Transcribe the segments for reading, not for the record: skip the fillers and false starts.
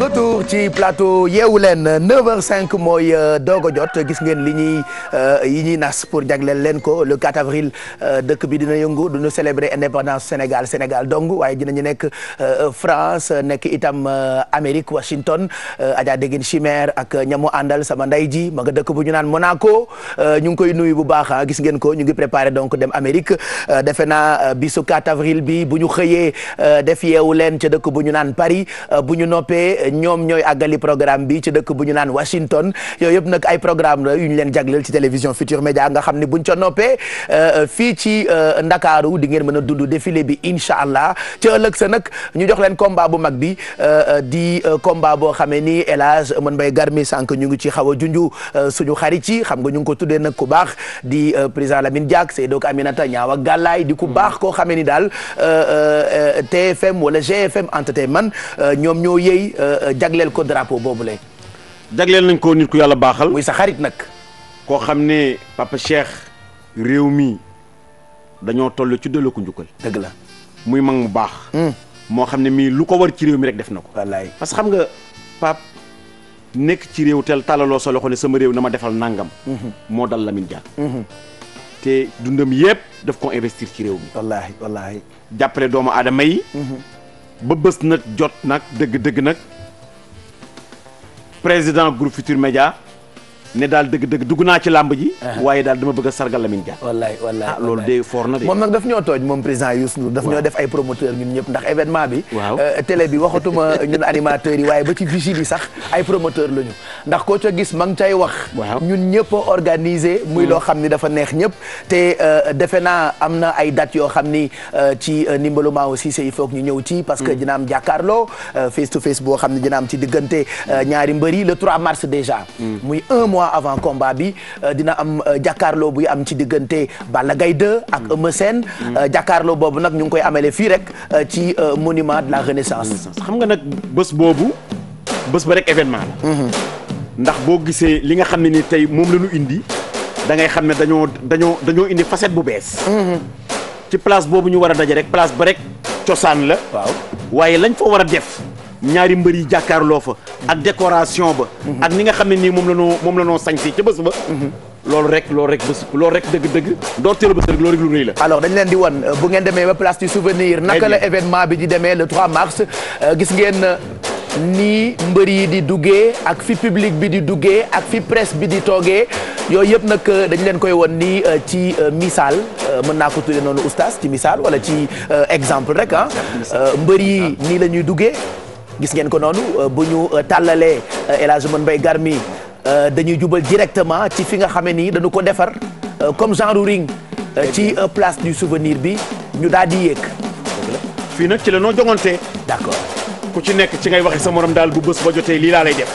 retour ci plateau Yeewu Leen 9h05 mooy doog a jot gis ngeen li ñuy yi ñuy nas pour jagleel leen ko le 4 avril dëkk bi dina yëngu duñu célébrer indépendance Sénégal dong waaye dinañu nekk France nekk itam Amérique Washington Adja Degen Chimère ak ñamu àndal sama nday ji ma nga dëkk bu ñu naan Monaco ñu ngi koy nuyu bu baax gis ngeen ko ñu ngi préparé donc dem Amérique defe naa bisu 4 avril bi bu ñu xëyee def Yeewu Leen ca dëkk bu ñu naan Paris bu ñu noppee ñoom ñooy àggali programme bi ci dëkk bu ñu naan Washington yooyu yëpp nag ay programme la yu ñu leen jagleel ci télévision Futur Média nga xam ne buñ ca noppee fii ci Ndakaaru di ngeen mën a dund défilé bi incha allah ci ëllëg sa nag ñu jox leen combat bu mag bi di combat boo xamee ni El Hadj Mën Mbay Garmi sànq ñu ngi ci xaw a junju suñu xarit yi xam nga ñu ngi ko tuddee nag ku baax di président Lamine Diack Seydou Aminata Ñaaw ak Gàllaay di ku baax koo xamee ni daal TFM wala GFM Entertainment ñoom ñoo yëy jagleel ko drapeau boobu lay jagleel nañ ko nit ku yàlla baaxal muy sa xarit nag koo xam ne Papa Cheikh réew mi dañoo toll ci delloo ko njukkal dëgg la muy mag mu baax moo xam ne mii lu ko war ci réew mi rek def na ko wallaay parce que xam nga Pape nekk ci réew tel talaloo sa loxo ne sama réew na ma defal nangam moo dal Lamine Diack te dundam yëpp daf ko investir ci réew mi wallaahi jàppale doomu aadama yi ba bés nag jot nag dëgg nag président groupe Futur Média ne daal dëgg dugg naa ci làmb ji waaye daal dama bëgg a sargal Lamine Diack wallaay loolu de foor na de moom nag daf ñoo tooj moom président Youssou Ndour daf ñoo def ay promoteur ñun ñëpp ndax événement bi télé bi waxatuma ñun animateurs yi waaye ba ci vigile yi sax ay promoteur la ñu ndax koo ca gis ma ngi cay wax ñun ñëpp a organisé muy loo xam ni dafa neex ñëpp te defe naa am na ay dates yoo xam ni ci ndimbalu Maaw Cissé il faut que ñu ñëw ci parce que dina am jàkkaarloo face to face boo xam ne dina am ci diggante ñaari mbër yi le 3 mars déjà muy un mois avant combat bi dina am jàkkaarloo buy am ci diggante Balla Gaye 2 ak Eumeu Sène jàkkaarloo boobu nag ñu ngi koy amele fii rek ci monument de la Renaissance xam nga nag bés boobu bés ba rek événement la ndax boo gisee li nga xam ne ni tey moom la ñu indi da ngay xam ne dañoo indi facette bu bees ci place boobu ñu war a daje rek place ba rek cosaan la waaw waaye lañ fa war a def ñaari mbër yi jàkkaarloo fa ak décoration ba ak ni nga xam ne nii moom la noo sañsi ca bés ba loolu rek dëgg doorteelu bés rek loolu rek lu rëy la alors dañ leen di won bu ngeen demee ba place du souvenir naka la événement bi di demee le 3 mars gis ngeen nii mbër yi di duggee ak fi public bi di duggee ak fi presse bi di toogee yooyu yëpp nag dañ leen koy won nii ci misaal mën naa ko tuddee noonu oustaz ci misaal wala ci exemple rek mbër yi nii la ñuy duggee gis ngeen ko noonu bu ñu tàllalee El Hadj Mën Mbay Garmi dañuy jubal directement ci fi nga xamee ni dañu ko defar comme genre ring ci place du souvenir bi ñu daal di yéeg. fii nag ci la noo jongante d'accord ku ci nekk ci ngay waxe sa morom daal bu bés ba jotee lii laa lay def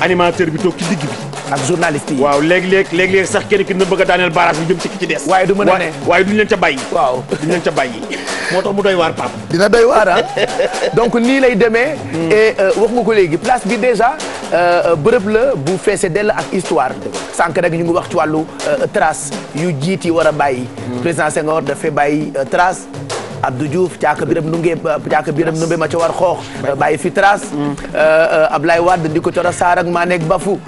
animateur bi toog ci digg bi ak journaliste yi. waaw léeg-léeg sax kenn ki na bëgg a daaneel barrage bi jëm ci ki ci des. waaye du mën a ne waaye duñ leen ca bàyyi. waaw duñ leen ca bàyyi. moo tax mu doy waar Pape. dina doy waar donc nii lay demee. et wax nga ko léegi place bi déjà bërëb la bu feese dell ak histoire. sànq rek ñu ngi wax ci wàllu trace yu jiit yi war a bàyyi. président Senghor dafay bàyyi trace. Abdou Diouf caaka biram numbe ma ca war xoox bàyyi fi trace Ablaye Wade di ko coro Sarr ak Manek Bafou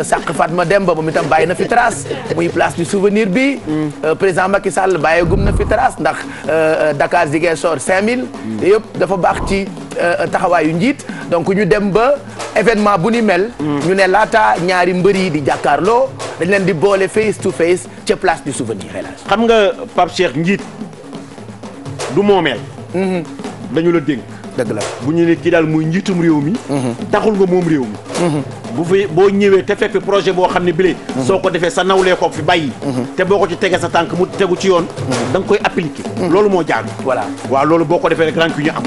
sàq Fatma Demba moom itam bàyyi na fi trace muy place du souvenir bi président Macky Sall bàyyi gum na fi trace ndax Dakar Ziguinchor 5000 yëpp dafa baax ci taxawaayu njiit donc ñu dem ba événement bu ni mel ñu ne laata ñaari mbër yi di jàkkaarloo dañ leen di boole face to face ca place du souvenir xam nga Pape Cheikh njiit du moomeel dañu la dénk dëgg la bu ñu ne kii daal muy njiitum réew mi taxul nga moom réew mi bu fi boo ñëwee te fekk projet boo xam ne bile soo ko defee sa nawlee ko fi bàyyi te boo ko ci tegee sa tànk mu tegu ci yoon da nga koy appliquer loolu moo jaadu voilà waaw loolu boo ko defee rek rank yu ñu am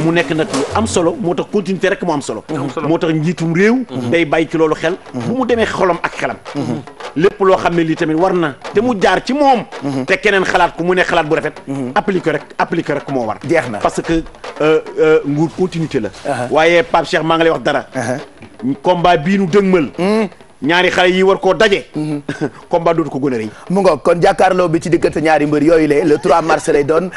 mu nekk nag lu am solo moo tax continuité rek mu am solo moo tax njiitum réew day bàyyi ci loolu xel bu mu demee xolam ak xelam lépp loo xam ne lii tamit war na te mu jaar ci moom te keneen xalaat ko mu ne xalaat bu rafet appliquer rek moo war jeex na parce que nguur continuité la waaye Pape Cheikh maa ngi lay wax dara combat bii nu dëgmal ñaari xale yi war koo daje. combat dootu ko gën a rëy. mu ngoog kon jàkkaarloo bi ci diggante ñaari mbër yooyu le 3 mars lay doon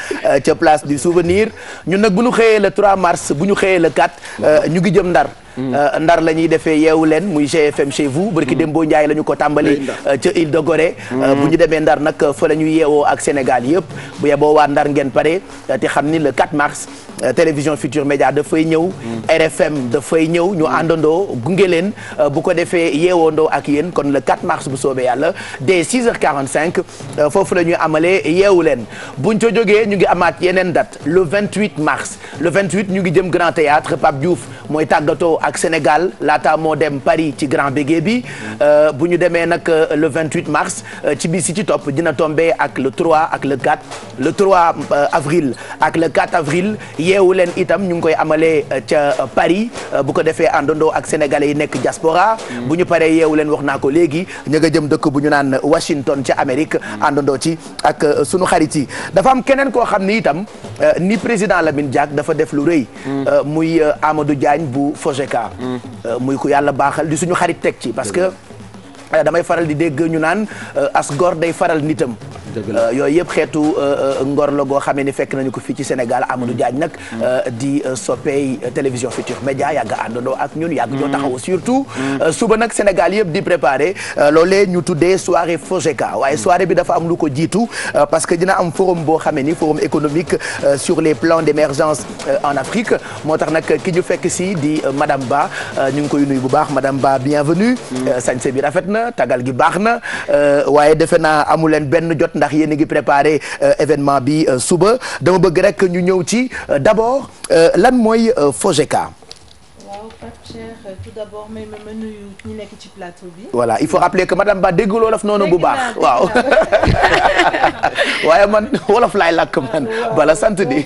ca place du souvenir ñun nag bu ñu xëyee le 3 mars bu ñu xëyee le 4 ñu ngi jëm Ndar. Ndar la ñuy defee yeewu leen muy GFM chez vous barki Dembo Ndiaye la ñu ko tàmbali ca Île de Gorée. bu ñu demee Ndar nag fa la ñu yeewoo ak Sénégal yëpp bu yeboo waa Ndar ngeen pare te xam ni le 4 mars télévision Futur Média dafay ñëw. RFM dafay ñëw ñu àndandoo gunge leen bu ko defee yeewoondoo ak yéen kon le 4 mars bu soobee yàlla dès 6h45 foofu la ñuy amalee yeewu leen buñ ca jógee ñu ngi amaat yeneen date le 28 mars le 28 ñu ngi jëm Grand Théâtre Pape Diouf mooy tàggatoo ak Sénégal laata moo dem Paris ci Grand Bégué bi bu ñu demee nag le 28 mars ci bis ci topp dina tombé ak le 3 ak le 4 le 3 avril ak le 4 avril yeewu leen itam ñu ngi koy amalee ca Paris bu ko defee àndandoo ak sénégalais yi nekk diaspora bu ñu paree yeewu leen wax naa ko léegi ñu nga jëm dëkk bu ñu naan Washington ca Amérique àndandoo ci ak sunu xarit yi dafa am keneen koo xam ni itam ni président Lamine Diack dafa def lu rëy muy Amadou Diagne bu FOGECA muy ku yàlla baaxal di suñu xarit teg ci parce que damay faral di dégg ñu naan as gor day faral nitam yooyu yëpp xeetu ngor la goo xamee ni fekk nañu ko fii ci Sénégal Amadou Diagne nag di soppey télévision Futur Média yàgg àndandoo ak ñun yàgg ñoo taxaw surtout suba nag Sénégal yëpp di préparer loolee ñu tuddee soirée FOGECA waaye soirée bi dafa am lu ko jiitu parce que dina am forum boo xamee ni forum économique sur les plans d'émergence en Afrique moo tax nag ki ñu fekk si di madame Ba ñu ngi koy nuyu bu baax madame Ba bienvenue sañse bi rafet na tagal gi baax na waaye defe naa amu leen benn jot ndax yéen a ngi préparé événement bi suba dama bëgg rek ñu ñëw ci d'abord lan mooy FOGECA. waaw Pape Cheikh tout d'abord may ma nuyu ñi nekk ci plateau bi. voilà il faut rappeler que madame Ba dégg wolof noonu bu baax waaw waaye man wolof laay làkk man bala sant di.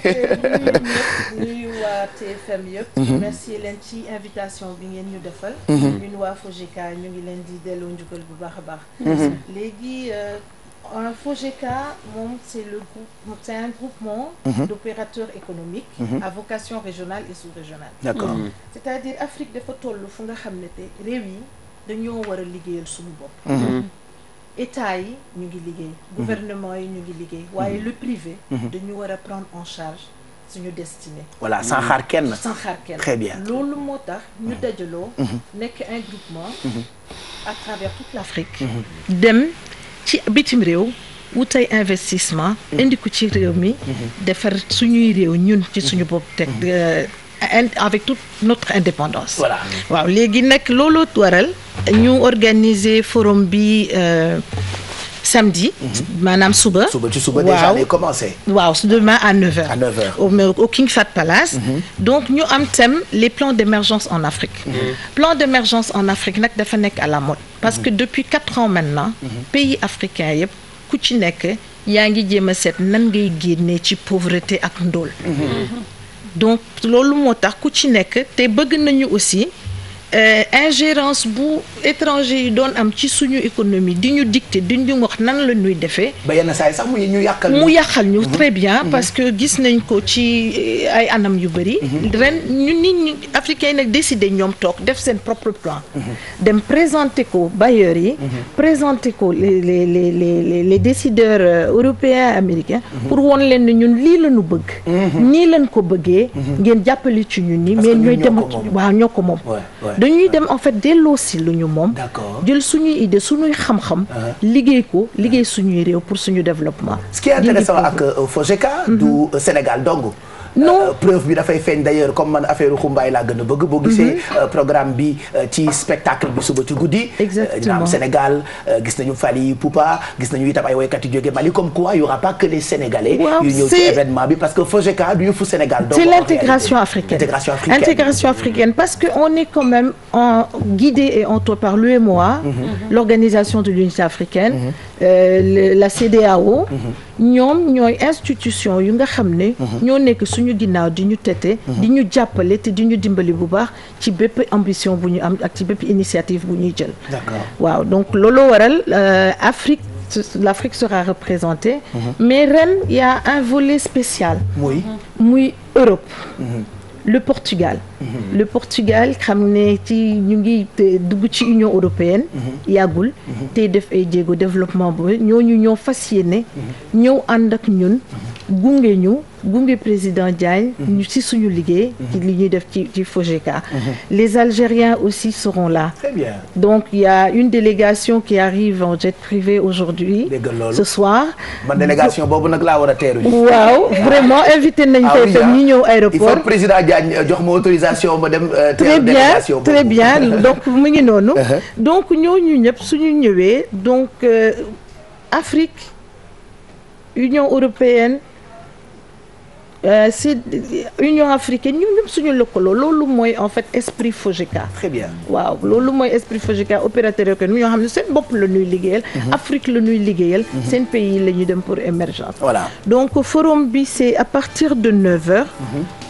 nuyu waa TFM yëpp. merci leen ci invitation bi ngeen ñu defal. ñun waa FOGECA ñu ngi leen di delloo njukkal bu baax a baax. léegi. FOGECA moom c'est un groupement d'opérateurs économiques à vocation régionale et sous-régionale. D'accord. C'est-à-dire Afrique dafa toll fu nga xam ne te réew yi dañoo war a liggéeyal suñu bopp. État yi ñu ngi liggéey. gouvernement yi ñu ngi liggéey. waaye le privé. dañu war a prendre en charge suñu destinée. voilà sans xaar kenn. sans xaar kenn. très bien loolu moo tax ñu dajaloo. nekk un groupement. à travers toute l'Afrique. dem. ci bitim réew wutay investissement indi ko ci réew mi defar suñuy réew ñun ci suñu bopp teg avec toute notre indépendance. voilà waaw léegi nag looloo waral ñu organiser forum bi samedi. maanaam suba. ci suba déjà lay commencé. waaw demain à 9h. à 9h au King Fahd Palace. donc ñu am thème les plans d'émergence en Afrique. plan d'émergence en Afrique nag dafa nekk à la mode. parce que depuis 4 ans maintenant. pays africains yëpp ku ci nekk yaa ngi jéem a seet nan ngay génnee ci pauvreté ak ndóol. donc loolu moo tax ku ci nekk te bëgg nañu aussi. ingérence bu étranger yi doon am ci suñu économie di ñu dicter di ñu wax nan la ñuy defee. ba yenn saa yi sax mu yàqal ñu très bien parce que gis nañ ko ci ay anam yu bëri. ren ñu nit ñi africains yi nag décider ñoom toog def seen propre plan. dem présenter ko bailleurs yi. présenter ko les décideurs européens américains. pour won leen ne ñun lii la ñu bëgg. nii lañ ko bëggee. ngeen jàppale ci ñun nii mais ñooy dem waaw ñoo ko moom. dañuy dem en fait delloo si lu ñu moom. jël suñuy idée suñuy xam-xam. liggéey suñuy réew pour suñu développement. ce qui est intéressant ak FOGECA du Sénégal dong. non preuve bi dafay feeñ d'ailleurs comme man affaire xumbaay laa gën a bëgg. boo gisee programme bi ci spectacle bi suba ci guddi. exactement dina am Sénégal gis nañu Fally Poupa gis nañu itam ay woykat yu jóge Mali comme quoi il y aura pas que les Sénégalais. yu ñëw ci événement bi parce que FOGECA du yëfu Sénégal. donc c'est l'intégration africaine. intégration africaine parce que on est quand même guidé et entouré par l'UEMOA. l'organisation de l'unité africaine. la CEDEAO. ñoom ñooy institution yu nga xam ne. ñoo nekk suñu ginnaaw di ñu tete. di ñu jàppale te di ñu dimbali bu baax ci bépp ambition bu ñu am ak ci bépp initiative bu ñuy jël. d'accord waaw donc loolu waral l'Afrique sera représentée. mais ren y a un volet spécial. oui muy Europe. le Portugal. Le Portugal xam ne ci ñu ngi dugg ci Union européenne. yàggul tey def ay jéego développement boobu ñooñu ñoo fas yéene. ñëw ànd ak ñun gunge président Diagne. ñu ci suñu liggéey. ci li ñuy def ci FOGECA. Les Algériens aussi seront là. Très bien. Donc il y a une délégation qui arrive en jet privé aujourd'hui. ce soir. man délégation boobu nag laa war a teeru. waaw vraiment invité nañ ko tam ñu ñëw aéroport. il faut président Diagne jox ma autorisation ma dem. très bien très bien donc mu ngi noonu. donc ñooñu ñëpp suñu ñëwee donc Afrique Union européenne. C'est Union africaine ñun ñëpp suñu lëkkaloo loolu mooy en fait esprit FOGECA. Très bien. waaw loolu mooy esprit FOGECA opérateur économique ñoo xam ne seen bopp la ñuy liggéeyal. Afrique la ñuy liggéeyal. seen pays la ñuy dem pour émergence. Voilà donc forum bi c'est à partir de 9h.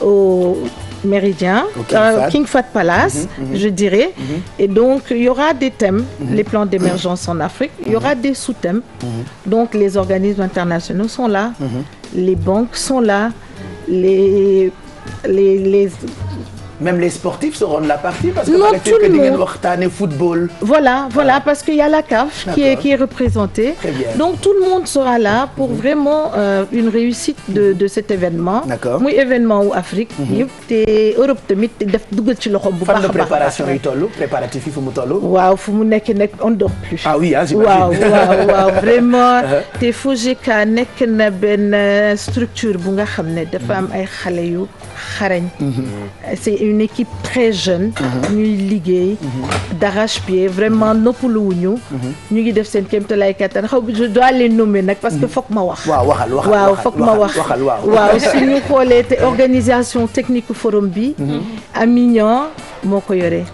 au Méridien, King Fahd Palace, je dirais. Et donc, il y aura des thèmes, les plans d'émergence en Afrique. Il y aura des sous-thèmes. Donc, les organismes internationaux sont là. Les banques sont là. Même les sportifs seront de la partie parce que non, tout le monde. Football. Voilà, parce qu'il y a la CAF qui est représentée. Donc tout le monde sera là pour vraiment une réussite de cet événement. D'accord. Muy événement wu Afrique. yëpp te Europe tamit def dugal ci loxoom bu baax a baax. Fan la préparation yi toll préparatif yi fu mu toll. waaw fu mu nekk nag on dort plus. Ah oui, j'imagine. waaw vraiment te FOGECA nekk na benn structure bu nga xam ne dafa am ay xale yu xarañ. C'est une équipe très jeune. ñuy liggéey d'arrache-pied vraiment noppaluwuñu. ñu ngi def seen kéemtalaay kattan je dois les nommer nag parce que foog ma wax. waaw foog ma wax. waaw suñu xoolee te organisation technique forum bi. Amignan moo ko yore.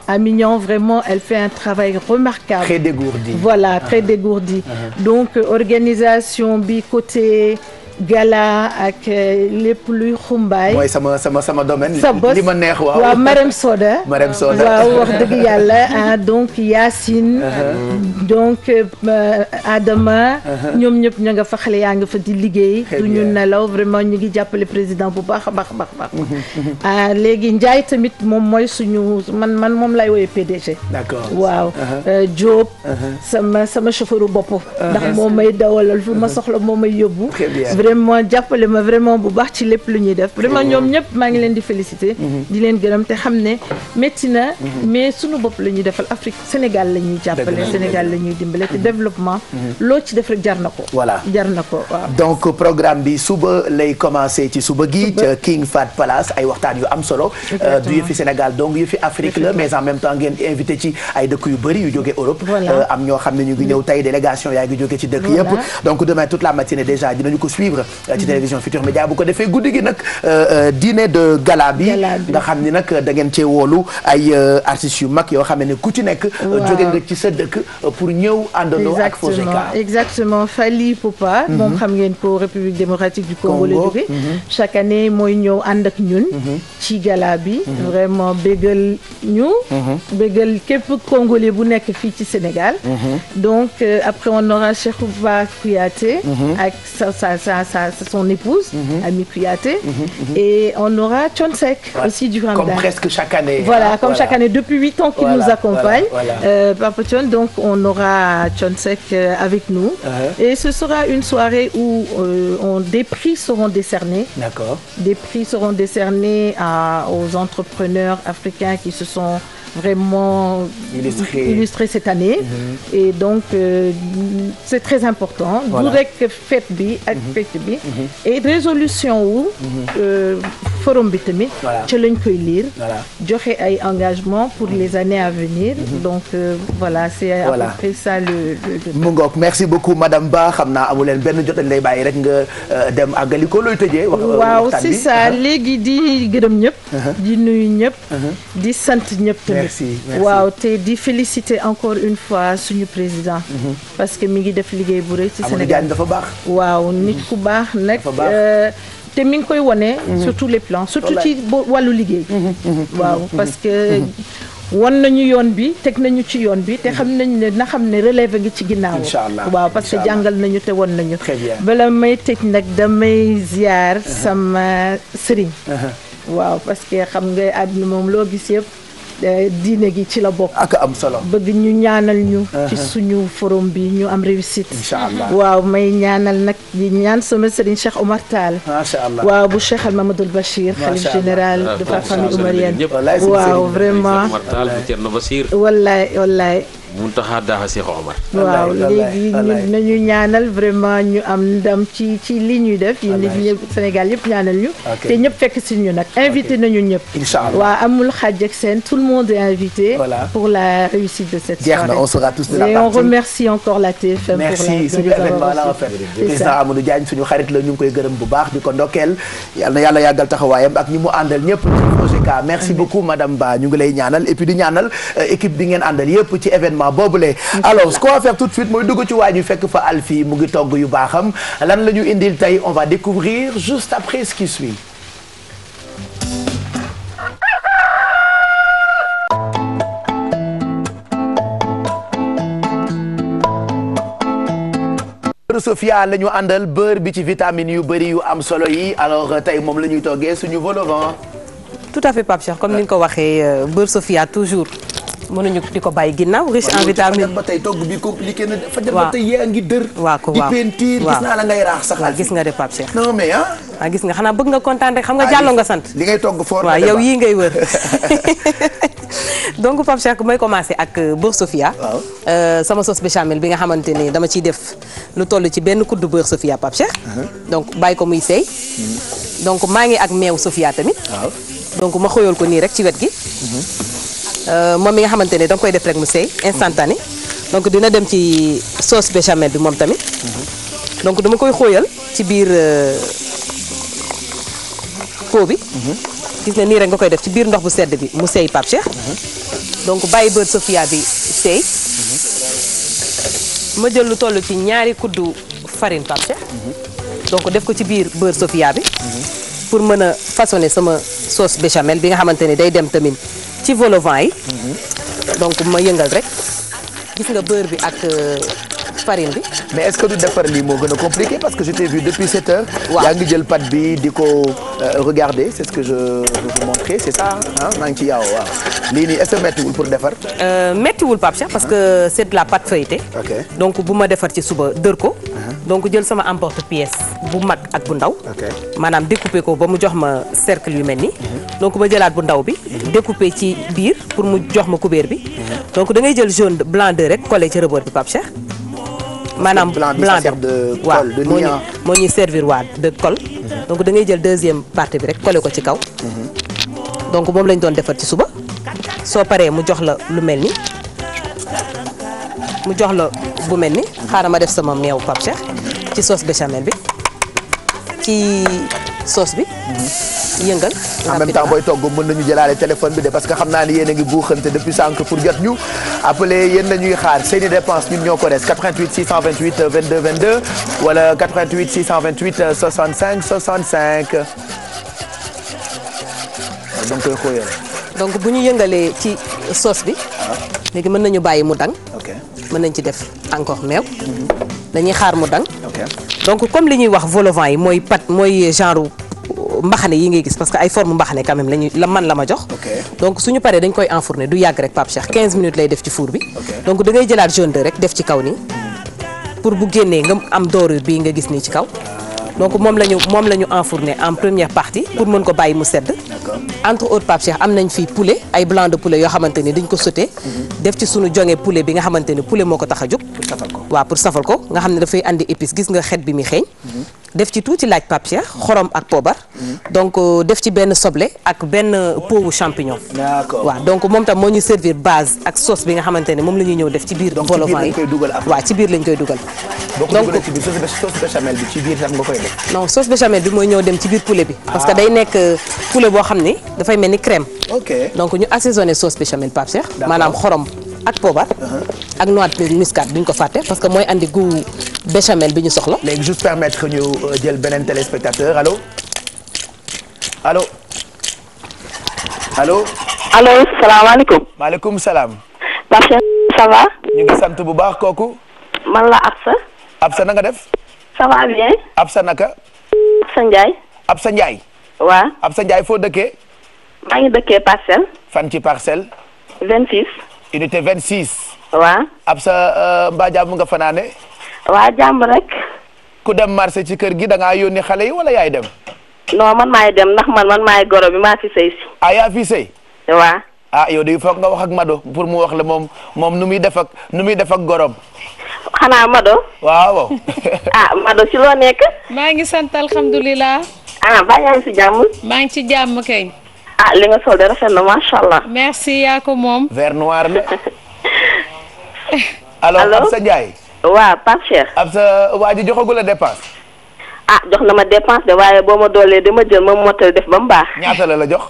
Amignan vraiment elle fait un travail remarquable. Très dégourdi. Voilà très dégourdi. Donc organisation bi côté. Gala ak lépp luy xumbaay. mooy sama domaine. sa bos li ma neex waaw Marème Soda. waaw wax dëgg yàlla donc Yacine. donc Adama. ñoom ñëpp ña nga fa xale yaa nga fa di liggéey. du ñu nelaw vraiment ñu ngi jàppale président bu baax a baax a baax. léegi Ndiaye tamit moom mooy suñu man moom lay woowee PDG. d'accord waaw. Diop. sama chauffeur bopp. ndax moom may dawalal fu ma soxla moom may yóbbu. vraiment jàppale ma vraiment bu baax ci lépp lu ñuy def vraiment ñoom ñëpp maa ngi leen di féliciter. di leen gërëm te xam ne métti na mais sunu bopp la ñuy defal Afrique Sénégal la ñuy jàppale Sénégal la ñuy dimbale te développement loo ci def rek jar na ko. voilà jar na ko waaw. donc programme bi suba lay commencer ci suba gi ca King Fahd Palace ay waxtaan yu am solo. du yëfi Sénégal donc yëfi Afrique la mais en même temps ngeen invité ci ay dëkk yu bëri yu jóge Europe. am ñoo xam ne ñu ngi ñëw tey délégation yaa ngi jóge ci dëkk yëpp. donc demain toute la matinée déjà dinañu ko suivre ci télévision Futurs Médias bu ko defee guddi gi nag dîner de gala bi nga xam ni nag da ngeen cee woolu ay artistes yu mag yoo xam ne ku ci nekk jóge nga ci sa dëkk pour ñëw àndandoo ak FOGECA. Exactement Fally Ipupa moom xam ngeen ko République démocratique du Congo la jóge chaque année mooy ñëw ànd ak ñun ci gala bi vraiment bégal ñu bégal képp congolais bu nekk fii ci Sénégal donc après on aura Cheikhouba Kouyaté ak son épouse, Ami Kouyaté, et on aura Thione Seck aussi du Ramadan. Comme presque chaque année. Voilà, comme chaque année, depuis 8 ans qu'il nous accompagne, Papa Thione, donc on aura Thione Seck avec nous. Et ce sera une soirée où des prix seront décernés. D'accord. Des prix seront décernés aux entrepreneurs africains qui se sont vraiment illustré cette année et donc c'est très important du rek fête bi ak fête bi et résolution wu forum bi tamit ci lañ koy lire joxe ay engagement pour les années à venir donc voilà c'est à peu près ça le mu ngoog merci beaucoup madame Ba xam naa amu leen benn jot lay bàyyi rek nga dem àggali ko looy tëjee waaw c'est ça léegi di gërëm ñëpp di nuyu ñëpp di sant ñëpp merci waaw te di féliciter encore une fois suñu président parce que mi ngi def liggéey bu rëy ci Sénégal dafa baax waaw nit ku baax nag te mi ngi koy wone sur tous les plans surtout ci wàllu liggéey waaw parce que won nañu yoon bi teg nañu ci yoon bi te xam nañu ne na xam ne relève ngi ci ginnaaw waaw parce que jàngal nañu te won nañu bala may tëj nag damay ziar sama sëriñ waaw parce que xam nga àdduna moom loo gis yëpp diine gi ci la bokk. ak am solo. bëgg ñu ñaanal ñu. ci suñu forum bi ñu am réussite. incha allah waaw may ñaanal nag di ñaan sama sëriñ Cheikh Omar Tall. macha allah waaw bu Cheikh Al Mamadou Bachir. xalif général de la famille omarienne. waaw vraiment. wallaay. Muntaxa daaxa Cheikh Omar. waaw léegi nañu ñaanal vraiment ñu am ndam ci li ñuy def yi nit ñëpp Sénégal yëpp ñaanal ñu te ñëpp fekk si ñu nag invité nañu ñëpp inchallah waaw amul xaaj ak seen tout le monde est invité pour la réussite de cette soirée. On sera tous de la et partie. on remercie encore la TFM merci suñu événement la en fait président Amadou Diagne suñu xarit la ñu ngi koy gërëm bu baax di ko ndokkeel yal na yàlla yàggal taxawaayam ak ñi mu àndal ñëpp ci projet K merci beaucoup madame Ba ñu ngi lay ñaanal et puis di ñaanal équipe bi ngeen àndal yëpp ci événement boobule. alors ce qu'on va faire tout de suite mooy dugg ci waaj yu fekk fa Alfie mu ngi togg yu baaxam lan la ñu indil tey on va découvrir juste après ce qui suit. Sophia la ñu àndal beurre bi ci vitamines yu bëri yu am solo yi alors tey moom la ñuy toggee suñu vol au vent. tout à fait Pape Cheikh comme ni nga ko waxee beurre Sophia toujours mënuñu di ko bàyyi ginnaaw riche en vitamines. ba tey togg bi compliqué na dafa dem ba tey yaa ngi dër. di peinture gis naa la ngay raax sax. waaw gis nga de Pape Cheikh. non mais gis nga xanaa bëgg nga kontaan rek xam nga jàlloo nga sant. li ngay togg fort waaw yow yii ngay wër. donc Pape Cheikh may commencer ak beurre Sophia. sama sauce béchamel bi nga xamante ni dama ciy def lu toll ci benn kuddu beurre Sophia Pape Cheikh. donc bàyyi ko muy seey. donc maa ngi ak meew Sophia tamit. donc ma xëyool ko nii rek ci wet gi. moom mi nga xamante ne da nga koy def rek mu seey instantané donc dina dem ci sauce béchamel bi moom tamit. donc dama koy xóoyal ci biir pot bi. gis nga nii rek nga koy def ci biir ndox bu sedd bi mu seey Pape Cheikh. donc bàyyi beurre Sophia bi seey. ma jël lu toll ci ñaari kuddu farine Pape Cheikh. donc def ko ci biir beurre Sophia bi. pour mën a façonner sama sauce béchamel bi nga xamante ne day dem tamit ci vol au vent yi. donc ma yëngal rek gis nga beurre bi ak farine bi. mais est-ce que du defar lii moo gën a compliqué parce que je t'ai vu depuis 7 heures. waaw yaa ngi jël pâte bi di ko regarder c'est ce que je veux vous montrer c'est ça maa ngi ci yaaw waaw lii nii est-ce que méttiwul pour defar. méttiwul Pape Cheikh parce que c'est de la pâte feuilletée. donc bu ma defar ci suba dër ko. donc jël sama emporte-pièce bu mag ak bu ndaw. maanaam découper ko ba mu jox ma cercle yu mel nii. donc ma jëlaat bu ndaw bi. découper ci biir pour mu jox ma couvert bi. donc da ngay jël jaune blanc de rek collé ci rebord bi Pape Cheikh. maanaam blanc de colle de liant moo ñuy servir waa de colle. donc da ngay jël deuxième partie bi rek collé ko ci kaw. donc moom lañ doon defar ci suba. soo paree mu jox la lu mel ni mu jox la bu mel ni xaaral ma def sama meew Pape Cheikh ci sauce béchamel bi ci sauce bi. yëngal en même temps booy togg mën nañu jëlaale téléphone bi de parce que xam naa ni yéen a ngi buuxante depuis sànq pour jot ñu appelé yéen la ñuy xaar seeni dépense ñun ñoo ko des 88 628 22 22 wala 88 628 65 65 donc koy xóoyal. donc bu ñu yëngalee ci sauce bi. léegi mën nañu bàyyi mu dang. mën nañ ci def encore meew. dañuy xaar mu dang. donc comme li ñuy wax vol au vent yi mooy pat mooy genre mbaxane yi ngay gis parce que ay forme mbaxane quand même la ma jox. donc suñu paree dañ koy enfourner du yàgg rek Pape Cheikh 15 minutes lay def ci four bi. donc da ngay jëlaat jaune de rek def ci kaw nii pour bu génnee nga am dorure bii nga gis nii ci kaw. donc moom la ñu enfourner en première partie pour mën ko bàyyi mu sedd. entre autres Pape Cheikh am nañ fii poulet ay blanc de poulet yoo xamante ni dañ ko sauté. def ci sunu jonge poulet bi nga xamante ni poulet moo ko tax a jóg. waaw pour safal ko nga xam ne dafay andi épice gis nga xet bi mi xeeñ. def ci tuuti laaj Pape Cheikh xorom ak poobar. donc def ci benn soble ak benn powu champignon. waaw donc moom tam moo ñu servir base ak sauce bi nga xamante ne moom la ñuy ñëw def ci biir. vol au vent yi waaw ci biir lañ koy dugal. donc sauce béchamel bi ci biir tam nga koy def. non sauce béchamel bi mooy ñëw dem ci biir poulet bi. parce que day nekk poulet boo xam ni dafay mel ni crème. donc ñu assaisonné sauce béchamel Pape Cheikh. maanaam xorom ak poobar. ak noix de muscade duñ ko fàtte parce que mooy andi goût béchamel bi ñu soxla. léegi juste permettre ñu jël beneen téléspectateur allo allo allo. allo salaamaaleykum. maaleykum salaam. Pape Cheikh ça va. ñu ngi sant bu baax kooku. man la Absa. Absa na nga def. ça va bien. Absa naka. Absa Ndiaye. Absa Ndiaye. waa Absa Ndiaye foo dëkkee. maa ngi dëkkee Parcelles. fan ci Parcelles. 26. unité 26. waa Absa mbaa jàmm nga fanaane. waa jàmm rek. ku dem marché ci kër gi da ngaa yónni xale yi wala yaay dem. non man maay dem ndax man maay goro bi maa fi sëy si. ah yaa fi sëy. waa yow de foog nga wax ak Mado pour mu wax la moom nu muy def ak gorom. xanaa Mado. waaw. Mado ci loo nekk. maa ngi sant alhamdulilah. ba yaa ngi si jàmm. maa ngi ci jàmm kay. li nga sol de rafet na macha allah. merci yaa ko moom. vert noir la. allo Absa Ndiaye. waaw Pape Cheikh. Absa waa ji joxagul la dépense. jox na ma dépense de waaye boo ma doolee dama jël ma mottali def ba mu baax. ñaata la jox.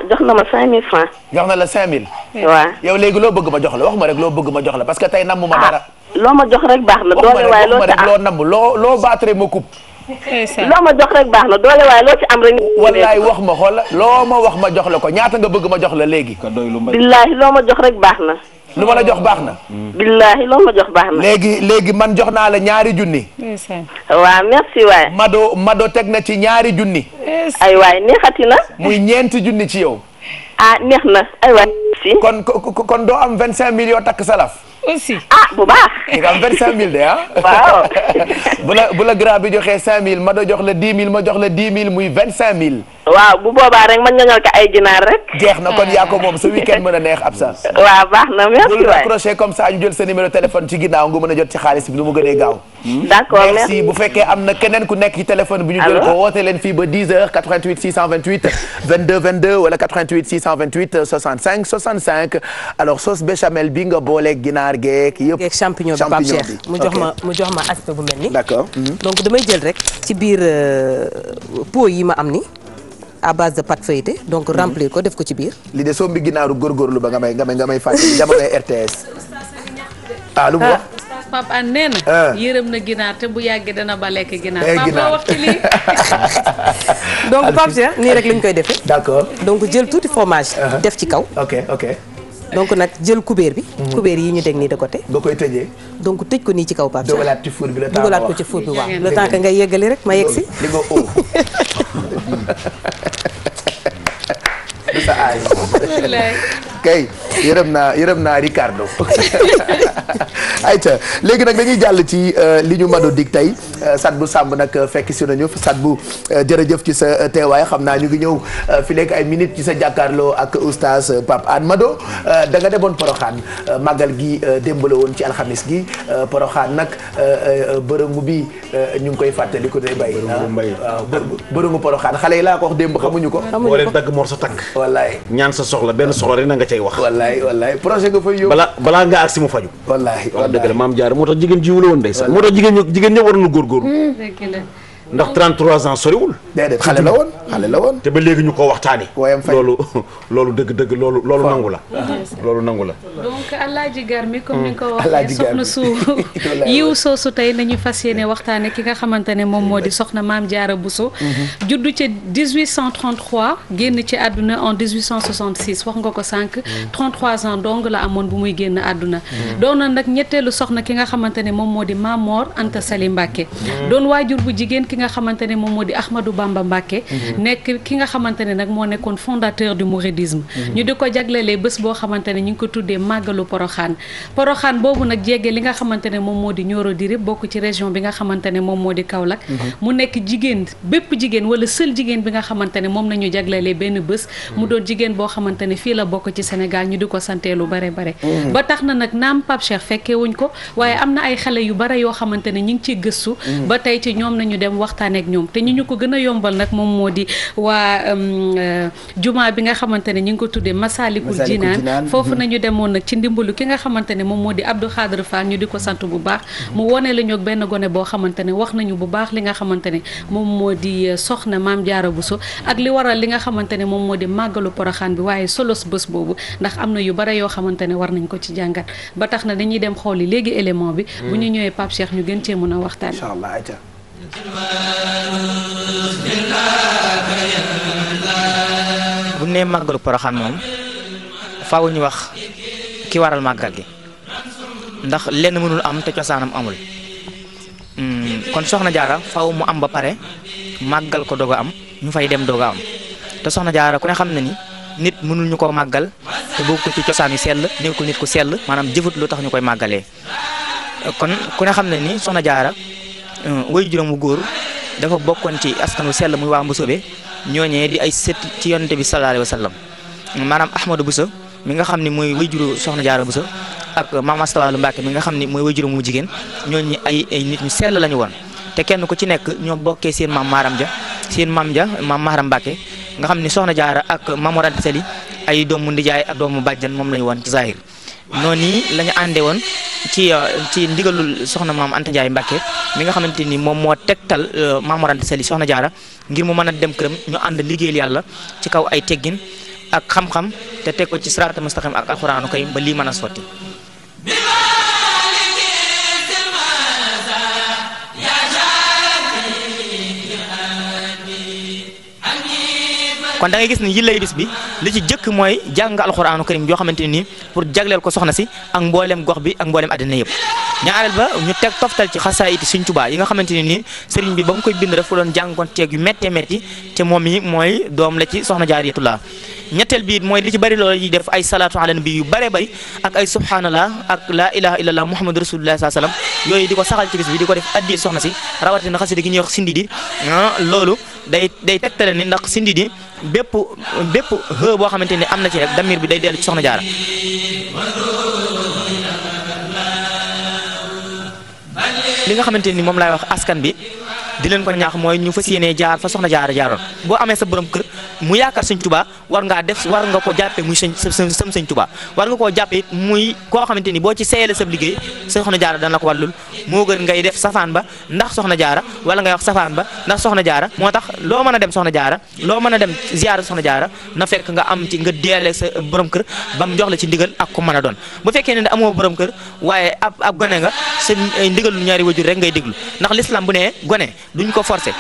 jox na ma 5000 francs. jox na la 5000. waaw yow léegi loo bëgg ma jox la wax ma rek loo bëgg ma jox la parce que tey namm ma dara. loo ma jox rek baax na. doole waaye loo ci am loo namm loo baatare ma coupe. loo ma jox rek baax na doole waaye loo ci am rek. wallaay wax ma xool loo ma wax ma jox la ko ñaata nga bëgg ma jox la léegi. billaahi loo ma jox rek baax na. lu ma la jox baax na. billaahi loo ma jox baax na. léegi man jox naa la ñaari junni. waaw merci waay. Mado teg na ci ñaari junni. ay waay neexati na. muy ñeenti junni ci yow. neex na ay waay. kon doo am 25 000 yoo takk salaf. aussi. bu baax. di nga am 25 000 de waaw. bu la grand bi joxee 5000 Mado jox la 10 000 ma jox la 10 000 muy 25 000. waaw bu boobaa rek man ñoñal ko ay ginaar rek. jeex na kon yaa ko moom sa week-end mën a neex Absa. waaw baax na merci waay. bul raccroché comme ça ñu jël sa numéro téléphone ci ginnaaw nga mën a jot ci xaalis bi nu mu gënee gaaw. d'accord merci bu fekkee am na keneen ku nekk ci téléphone bi ñu jël ko woote leen fii ba 10h 88 628 22 22 wala 88 628 65 65 alors sauce béchamel bi nga booleeg ginaar geek yëpp. geek champignon bi Pape Cheikh mu jox ma aspect bu mel ni. d'accord. donc damay jël rek ci biir pot yi ma am ni à base de pâte feuilletée donc remplir ko def ko ci biir. li de sombi ginaaru góorgóorlu ba nga may fàttali jamonoy RTS. lu mu wax. Pape An nee na. yërëm na ginaar te bu yàggee dana ba lekk ginaar. Pape la wax ci lii. donc Pape Cheikh nii rek lañ koy defee. d'accord donc jël tuuti fromage. def ci kaw. ok. donc nag jël kubéer bi. kubéer yi ñu teg nii de côté. nga koy tëjee. donc tëj ko nii ci kaw Pape Cheikh. dugalaat ci four bi dugalaat ko ci four bi waaw. le temps que ngay yeggali rek ma yegg si. li nga oo. sa aay. kay yërëm naa Ricardo. ayca léegi nag dañuy jàll ci li ñu Mado dig tey Sadbou Samb nag fekk si nañu Sadbou jërëjëf ci sa teewaay xam naa ñu ngi ñëw fi lekk ay minutes ci sa jàkkaarloo ak oustaz Pape Hann Mado da nga demoon Porokhane màggal gi démb la woon ci alxamis gi Porokhane nag bërëngu bi ñu ngi koy fàttali ko tey bay waaw bërëngu Porokhane xale yi laa ko wax démb xamuñu ko. boo leen dagg mor sa takk. wallaay ñaan sa soxla benn soxla rek na nga cay wax. wallaay projet nga fay yóbbu. balaa nga agsi mu faju. wallaay dëgg la maam Diarra moo tax jigéen jiwu la woon ndeysaan. moo tax jigéen ñëpp waroon na góorgóorlu. ndax 33 ans soriwul. déedéet xale la woon. te ba léegi ñu ko waxtaani loolu dëgg loolu nangu la. loolu nangu la. donc Alaaji Garmi comme ni nga ko waxee soxna su yiw soosu tey nañu fas yéene waxtaane ki nga xamante ne moom moo di soxna Maam Diarra Bousso. juddu ci 1833 génn ci àdduna en 1866 wax nga ko sànq. 33 ans dong la amoon bu muy génn àdduna. doon na nag ñetteelu soxna ki nga xamante ne moom moo di Maam Mor Anta Sali Mbàkke. doon waajur bu jigéen ki nga xamante ne moom moo di Ahmadou Bamba Mbàkke. nekk ki nga xamante ne nag moo nekkoon fondateur du mouridisme. ñu di ko jaglelee bés boo xamante ne ñu ngi ko tuddee màggalu Porokhane boobu nag jege li nga xamante ne moom moo di Nioro di Rip bokk ci région bi nga xamante ne moom moo di Kaolack. mu nekk jigéen bépp jigéen wala seul jigéen bi nga xamante ne moom nañu jaglelee benn bés. mu doon jigéen boo xamante ne fii la bokk ci Sénégal ñu di ko santee lu bare bare. ba tax na nag naam Pape Cheikh fekkee wuñ ko waaye am na ay xale yu bare yoo xamante ne ñu ngi ciy gëstu. ba tey ci ñoom nañu dem waxtaan ak ñoom te ñu ko gën a yombal nag moom moo di waa juma bi nga xamante ne ñu ngi ko tuddee Masalikul Jinaan foofu nañu demoon nag ci ndimbalu ki nga xamante ne moom moo di Abdou Khadre Fall ñu di ko sant bu baax mu wone la ñu ak benn gone boo xamante ne wax nañu bu baax li nga xamante ne moom moo di soxna Maam Diarra Bousso ak li waral li nga xamante ne moom moo di màggalu Porokhane bi waaye solos bés boobu ndax am na yu bare yoo xamante ne war nañ ko ci jàngat ba tax na dañuy dem xooli léegi élément bi bu ñu ñëwee Pape Cheikh ñu gën cee mën a waxtaan. Inch'Allah. bu nee màggalu Porokhane moom faaw ñu wax ki waral màggal gi ndax lenn mënul am te cosaanam amul kon soxna Diarra faaw mu am ba pare màggal ko doog a am ñu fay dem doog a am te soxna jaara ku ne xam na ni nit mënul ñu koo màggal te bokk ci cosaan yu sell nekkul nit ku sell maanaam jëfut lu tax ñu koy màggalee kon ku ne xam na ni soxna jaara way juróom wu góor dafa bokkoon ci askan wu sell muy waa Mbusoobe ñooñee di ay sët ci yonente bi sallallahu alayhi wa sallam maanaam Ahmadou Bousso mi nga xam ni mooy way juru soxna jaara Bousso ak Maam Asta Walo Mbàkke mi nga xam ni mooy way juróom mu jigéen ñooñu ay nit ñu sell lañu woon te kenn ku ci nekk ñoo bokkee seen maam Maram ja seen maam ja maam Maram Mbàkke nga xam ni soxna jaara ak Maam Mor Anta Sali ay doomu ndijaay ak doomu bàjjan moom lañu woon ci zahir noonu la ñu àndee woon ci ndigalul soxna maam Anta Ndiaye Mbacke mi nga xamante ni moom moo tegtal Maam Mor Anta Sali soxna jaara ngir mu mën a dem këram ñu ànd liggéeyal yàlla ci kaw ay teggin ak xam-xam te teg ko ci siraatal mustaqim ak alxuraanu karim ba lii mën a sotti. kon da ngay gis ni yillay bis bi li ci jëkk mooy jàng alxuraanu karim yoo xamante ni pour jagleel ko soxna si ak mboolem gox bi ak mboolem àddina yëpp ñaareel ba ñu teg toftal ci xasaayiti Sëriñ Tuubaa yi nga xamante ne nii sëriñ bi ba mu koy bind dafa doon jàngoon teeg yu méttee métti te moom yi mooy doom la ci soxna Jaaratullaa ñetteel bi mooy li ci bëri loolu yi def ay salaatu ala nabi yu bëree bëri ak ay subhanallah ak laa ilaha illallah muhammadu rasulullah sallallahu alayhi wasallam yooyu di ko saxal ci bis bi di ko def addi soxna si rawatina xasida gi ñuy wax sindi di loolu day tegtale ni ndax sindi di bépp xë boo xamante ni am na ci rek damir bi day dellu ci soxna jaara li nga xamante ni moom laay wax askan bi di leen ko ñaax mooy ñu fas yéenee jaar fa soxna jaara jaaroon boo amee sa borom kër mu yaakaar Sëñ Tuubaa war nga ko jàppee muy Sëñ Tuubaa war nga koo jàppee it muy koo xamante ni boo ci seeyale sa liggéey soxna jaara dana la ko wàllul moo gën ngay def safaan ba ndax soxna jaara wala ngay wax safaan ba ndax soxna jaara moo tax loo mën a dem soxna jaara loo mën a dem ziyaara soxna jaara na fekk nga am ci nga deele sa borom kër ba mu jox la ci ndigal ak ku mën a doon bu fekkee ne amoo borom kër waaye ab gone nga sa ndigal lu ñaari wajur rek ngay déglu ndax l'islam bu ne gone duñ ko forcé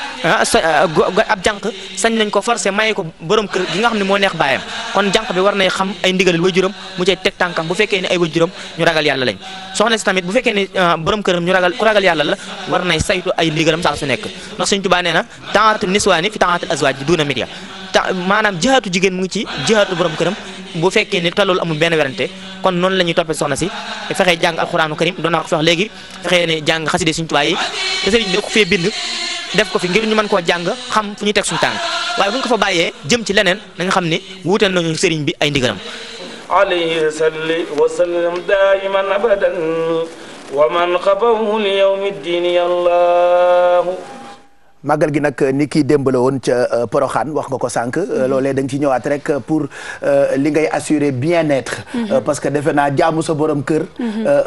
ab jànq sañ nañ ko forcé maye ko borom kër gi nga xam ne moo neex baayam kon jànq bi war nay xam ay ndigalal wajuram mu cay teg tànkam bu fekkee ne ay wajuram ñu ragal yàlla lañ soxna si tamit bu fekkee ne borom këram ku ragal yàlla la war nay saytu ay ndigalam saa su nekk ndax Sëñ Tuubaa nee na ta'aatu niswaani fi ta'aatil azwaaj duuna midya maanaam jihaatu jigéen mu ngi ci jihaatu borom këram bu fekkee ne te loolu amul benn werante kon noonu la ñuy toppee soxna si fexee jàng alxuraanu karim doon naa ko fi wax léegi fexee ne jàng xaside Sëñ Tuubaa yi te sëriñ bi da ko fee bind def ko fi ngir ñu mën koo jàng xam fu ñuy teg suñu tànk waaye bu ñu ko fa bàyyee jëm ci leneen na nga xam ne wuutal nañu sëriñ bi ay ndigalam alayhi salli wa sallam daiman abadan wa man xafahu li yawmi ddini yallahu màggal gi nag ni kii démb la woon ca Porokhane wax nga ko sànq loolee da nga ci ñëwaat rek pour li ngay assurer bien-être parce que defe naa jaamu sa borom kër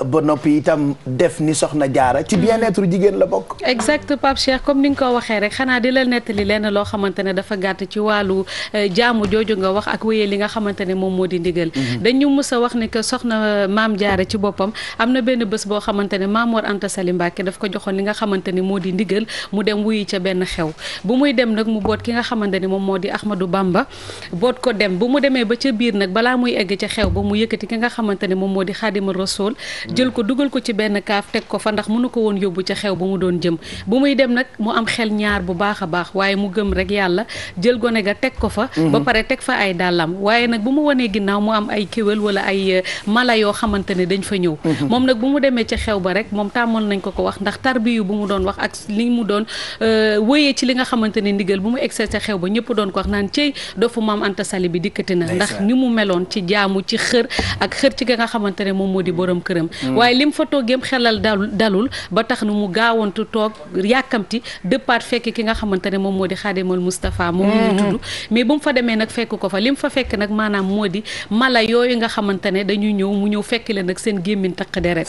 ba noppi itam def ni soxna jaara ci bien-être jigéen la bokk exact Pape Cheikh comme ni nga ko waxee rek xanaa di la nettali lenn loo xamante ne dafa gàtt ci wàllu jaamu jooju nga wax ak wéyee li nga xamante ne moom moo di ndigal dañu mës a wax ne que soxna maam jaara ci boppam am na benn bés boo xamante ne Maam Mor Anta Sali Mbàkke daf ko joxoon li nga xamante ne moo di ndigal mu dem wuyi ca benn xew bu muy dem nag mu boot ki nga xamante ni moom moo di Ahmadou Bamba boot ko dem bu mu demee ba ca biir nag balaa muy egg ca xew ba mu yëkkati ki nga xamante ne moom moo di Xaadimu Rasuul jël ko dugal ko ci benn kaaf teg ko fa ndax mënu ko woon yóbbu ca xew ba mu doon jëm bu muy dem nag mu am xel ñaar bu baax a baax waaye mu gëm rek yàlla jël gone ga teg ko fa ba pare teg fa ay dàllam waaye nag bu mu wanee ginnaaw mu am ay kéwél wala ay mala yoo xamante ne dañ fa ñëw moom nag bu mu demee ca xew ba rek moom tàmmoon nañ ko wax ndax tarbiyu bu mu doon wax ak li mu doon wëyee ci li nga xamante ne ndigal bu mu egsee ca xew ba ñëpp doon ko wax naan cey dofu Maam Anta Sali bi dikkati na ndax ni mu meloon ci jaamu ci xër ak xër ci nga xamante ne moom moo di borom këram waaye lim fa toogee xelal dalul ba tax na mu gaawantu toog yàkkamti dëppaat fekk ki nga xamante ne moom moo di Xaadimal Mustafa moom ñu tudd mais bu mu fa demee nag fekk ko fa lim fa fekk nag maanaam moo di mala yooyu nga xamante ne dañuy ñëw mu ñëw fekk leen nag seen gémmiñ taq deret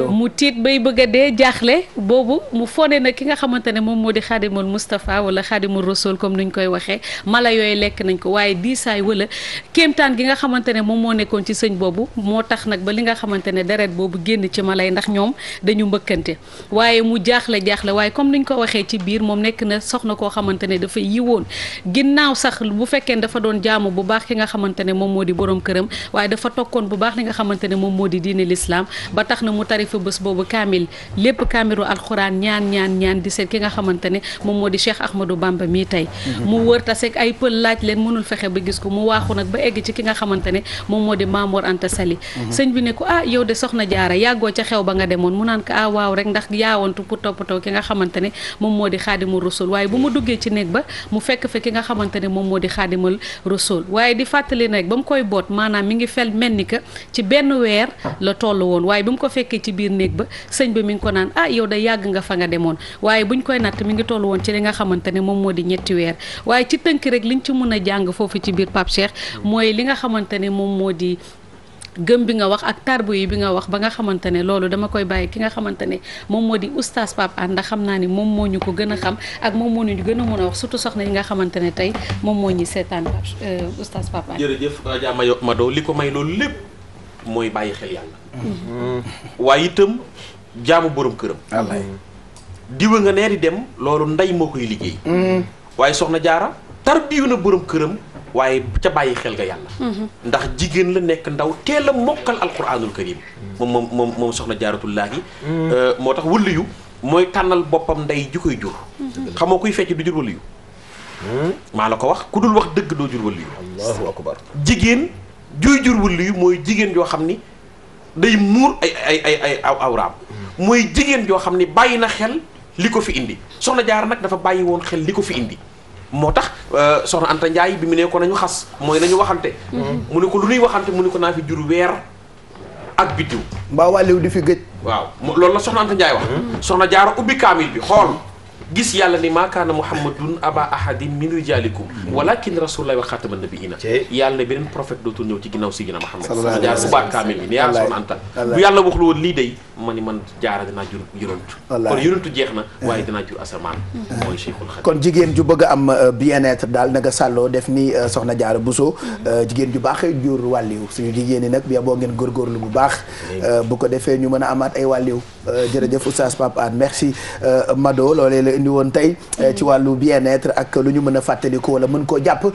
mu tiit bay bëgg a dee jaaxle boobu mu fone nag ki nga xamante ne moom moo di Xaadimal Mustafa wala Xaadimu Rasuul comme nuñ koy waxee mala yooyu lekk nañ ko waaye diisaay wala kéemtaan gi nga xamante ne moom moo nekkoon ci sëñ boobu moo tax nag ba li nga xamante ne deret boobu génn ci mala yi ndax ñoom dañu mbëkkante waaye mu jaaxle waaye comme nuñ ko waxee ci biir moom nekk na soxna koo xamante ne dafa yiwoon ginnaaw sax bu fekkee dafa doon jaamu bu baax ki nga xamante ne moom moo di borom këram waaye dafa tokkoon bu baax li nga xamante ne moom moo di diine l'islam ba tax na mu tarifa bés boobu kaamil lépp kaamilu alxuraan ñaan di seet ki nga xamante ne moom moo di Cheikh Ahmadou Bamba mii tey mu wër taseeg ay pël laaj leen mënul fexe ba gis ko mu waaxu nag ba egg ci ki nga xamante ne moom moo di Mamour Anta Sali sëñ bi ne ko ah yow de soxna jaara yàggoo ca xew ba nga demoon mu naan ko ah waaw rek ndax yaawantu pour toppatoo ki nga xamante ne moom moo di Xaadimu Rasul waaye bu ma duggee ci néeg ba mu fekk fe ki nga xamante ne moom moo di Xaadimal Rasul waaye di fàttali nag ba mu koy boot maanaam mi ngi fel mel ni que ci benn weer la toll woon waaye bi mu ko fekkee ci biir néeg ba sëñ ba mi ngi ko naan ah yow da yàgg nga fa nga demoon waaye buñ koy natt mi ngi toll woon ci li nga xamante ne moom moo di ñetti weer waaye ci tënk rek liñ ci mën a jàng foofu ci biir Pape Cheikh mooy li nga xamante ne moom moo di gëm bi nga wax ak tarbu yi bi nga wax ba nga xamante ne loolu dama koy bàyyi ki nga xamante ne moom moo di oustaz Pape Hann ndax xam naa ni moom moo ñu ko gën a xam ak moom moo ñu gën a mën a wax surtout soxna yi nga xamante ne tey moom moo ñu seetaan oustaz Pape Hann. jërëjëf Adja Mado li ko may loolu lépp mooy bàyyi xel yàlla. waaye itam jaamu borom këram. diwa nga nee di dem loolu ndey moo koy liggéey. waaye soxna jaara tarbiyu na borom këram. waaye ca bàyyi xel nga yàlla ndax jigéen la nekk ndaw teel a mokkal alquranul karim moom soxna jaaratullaahi moo tax wëliyu mooy tànnal boppam ndey ju koy jur xamoo kuy fecc du jur wëliyu maa la ko wax ku dul wax dëgg doo jur wëliyu allahu akbar jigéen juy jur wëliyu mooy jigéen joo xam ni day muur ay awraam mooy jigéen joo xam ni bàyyi na xel li ko fi indi soxna jaara nag dafa bàyyi woon xel li ko fi indi moo tax soxna Anta Ndiaye bi mu ne ko nañu xas mooy nañu waxante mu ne ko lu nuy waxante mu ne ko naa fi jur weer ak biddiw mbaa wàlliw di fi gëj waaw loolu la soxna Anta Ndiaye wax soxna Jaara ubbi kaamil bi xool gis yàlla ni maa kaana muhammadun aba ahadin min rijalikum walakin rasulullahi wa xaatama nabiyina yàlla ne beneen prophète dootul ñëw ci ginnaaw si gina Muhammad soxna Jaara ubbaat kaamil bi ni yàlla soxna Anta bu yàlla waxlu woon lii day ma ni man Jaara dinaa jur yonantu kon yonantu jeex na waaye dinaa jur asamaan mooy Cheikhul Khadim kon jigéen ju bëgg a am bien-être daal naga sàlloo def ni soxna Jaara Bousso jigéen ju baaxee jur wàlliw suñu jigéen ñi nag bi boo ngeen góorgóorlu bu baax bu ko defee ñu mën a amaat ay wàlliw jërëjëf oustaz Pape Hann merci Mado loolee la indi woon tey ci wàllu bien-être ak lu ñu mën a fàttaliku wala mën koo jàpp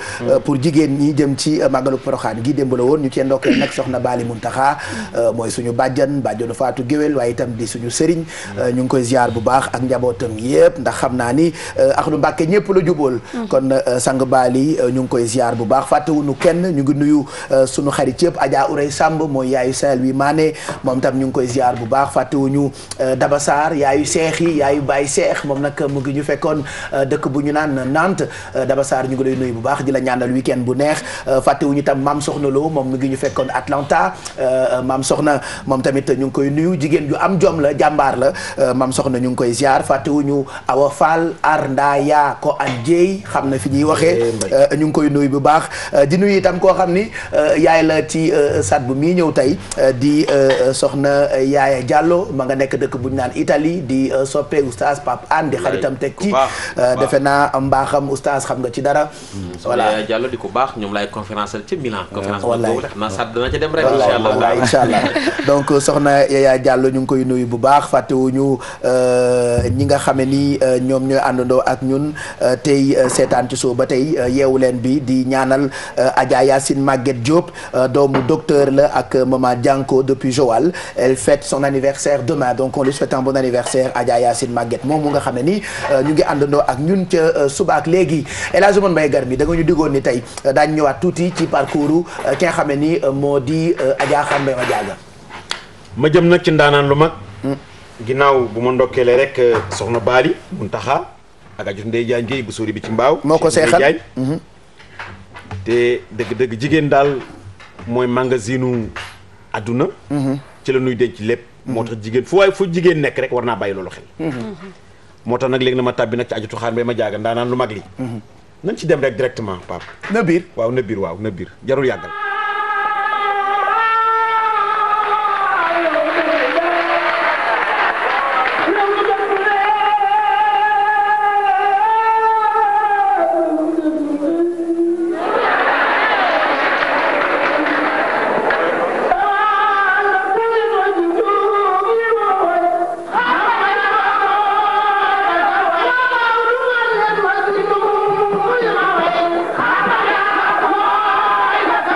pour jigéen ñi jëm ci màggalu Poroxaan gi démb la woon ñu cee ndokkee nag soxna Baali Muntaxa mooy suñu bàjjan Faatu Géwél waaye itam di suñu sëriñ ñu ngi koy ziar bu baax ak njabootam yëpp ndax xam naa ni Ahlu Mbàkke ñëpp la jubóol kon sang Baali ñu ngi koy ziar bu baax fàttewuñu kenn ñu ngi nuyu suñu xarit yëpp Adja Urey Samb mooy yaayu Saint-Louis Mané moom tam ñu ngi koy ziar bu baax fàttewuñu Daba Sarr yaayu seex yi yaayu Baye Seex moom nag mu ngi ñu fekkoon dëkk bu ñu naan Nantes Daba Sarr ñu ngi lay nuyu bu baax di la ñaanal week-end bu neex fàttewuñu tam Maam Soxna Lo moom mu ngi ñu fekkoon Atlanta Maam Soxna moom tamit ñu ngi koy nuyu jigéen ju am jom la jàmbaar la Maam Soxna ñu ngi koy ziar fàttewuñu Awa Fall Arndaya ko an Dieye xam na fi ñuy waxee ñu ngi koy nuyu bu baax di nuyu itam koo xam ni yaay la ci sat bu mii ñëw tey di soxna Yaaya Diallo ma nga nekk dëkk bu ñu naan Italie di soppe oustaz Pape Hann di xaritam teg ci defe naa mbaaxam oustaz xam nga ci dara voilà Yaaya Diallo di ko baax ñoom lay conférence ci Milan conférence boobu xam naa sat dana ci dem rek incha allah donc soxna Yaaya Diallo ñu ngi koy nuyu bu baax fàttewuñu ñi nga xame ni ñoom ñooy àndandoo ak ñun tey seetaan ci soo ba tey yeewu leen bi di ñaanal Adja Yacine Maguette Diop doomu docteur la ak maman Dianko depuis Joal elle fête son anniversaire demain donc on lui souhaite un bon anniversaire Adja Yacine Maguette moom mu nga xam ne ni ñu ngi àndandoo ak ñun ca suba ak léegi El Hadj Oumar Mbaye Garmi da nga ñu diggoon ni tey daañu ñëwaat tuuti ci parcours ki nga xam ne ni moo di Adja Xambe ma jaaga ma jëm nag ci ndaanaan lu mag ginnaaw bu ma ndokkeelee rek soxna Baali Muntaxa ak aju Ndey Jaañ Géey bu sóori bi ci mbaaw moo ko seexal te dëgg-dëgg jigéen daal mooy magasinu àdduna ci la nuy denc lépp moo tax jigéen fu jigéen nekk rek war naa bàyyi loolu xel moo tax nag léegi na ma tàbbi nag ci aju Xaar Mbay ma jaaga ndaanaan lu mag li nañ ci dem rek directement Pape na biir waaw na biir jarul yàggal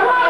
Wow.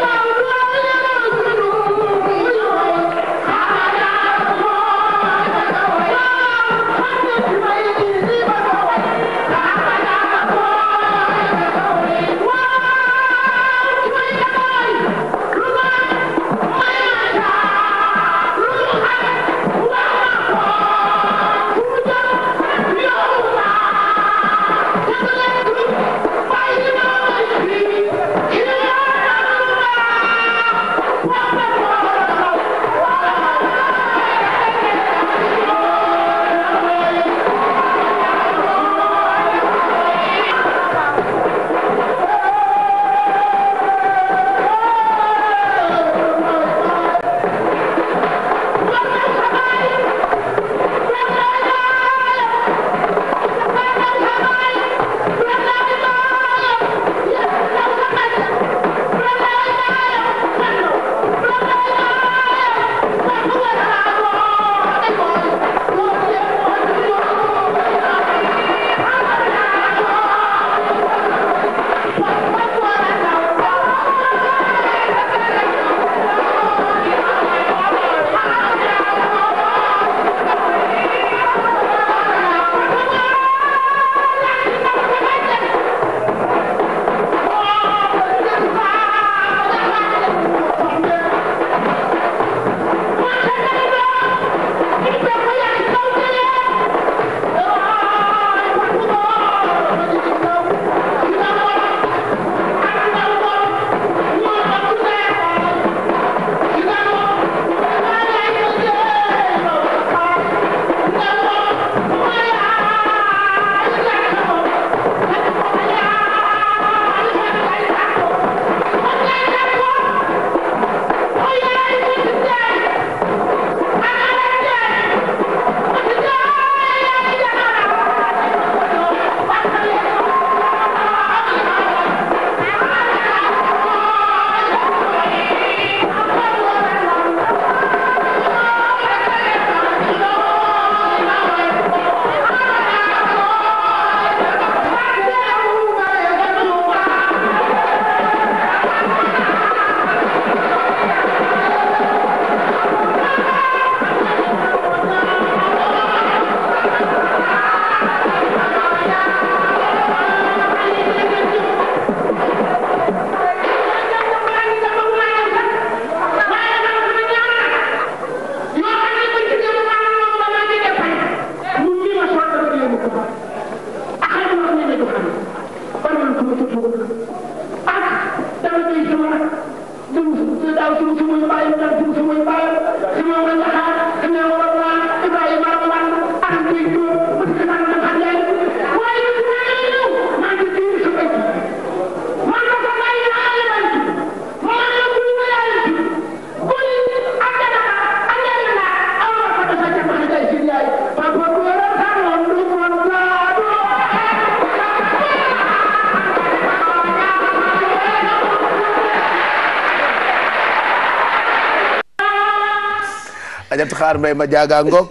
Adjaratou Xaar Mbay ma jaaga ngoog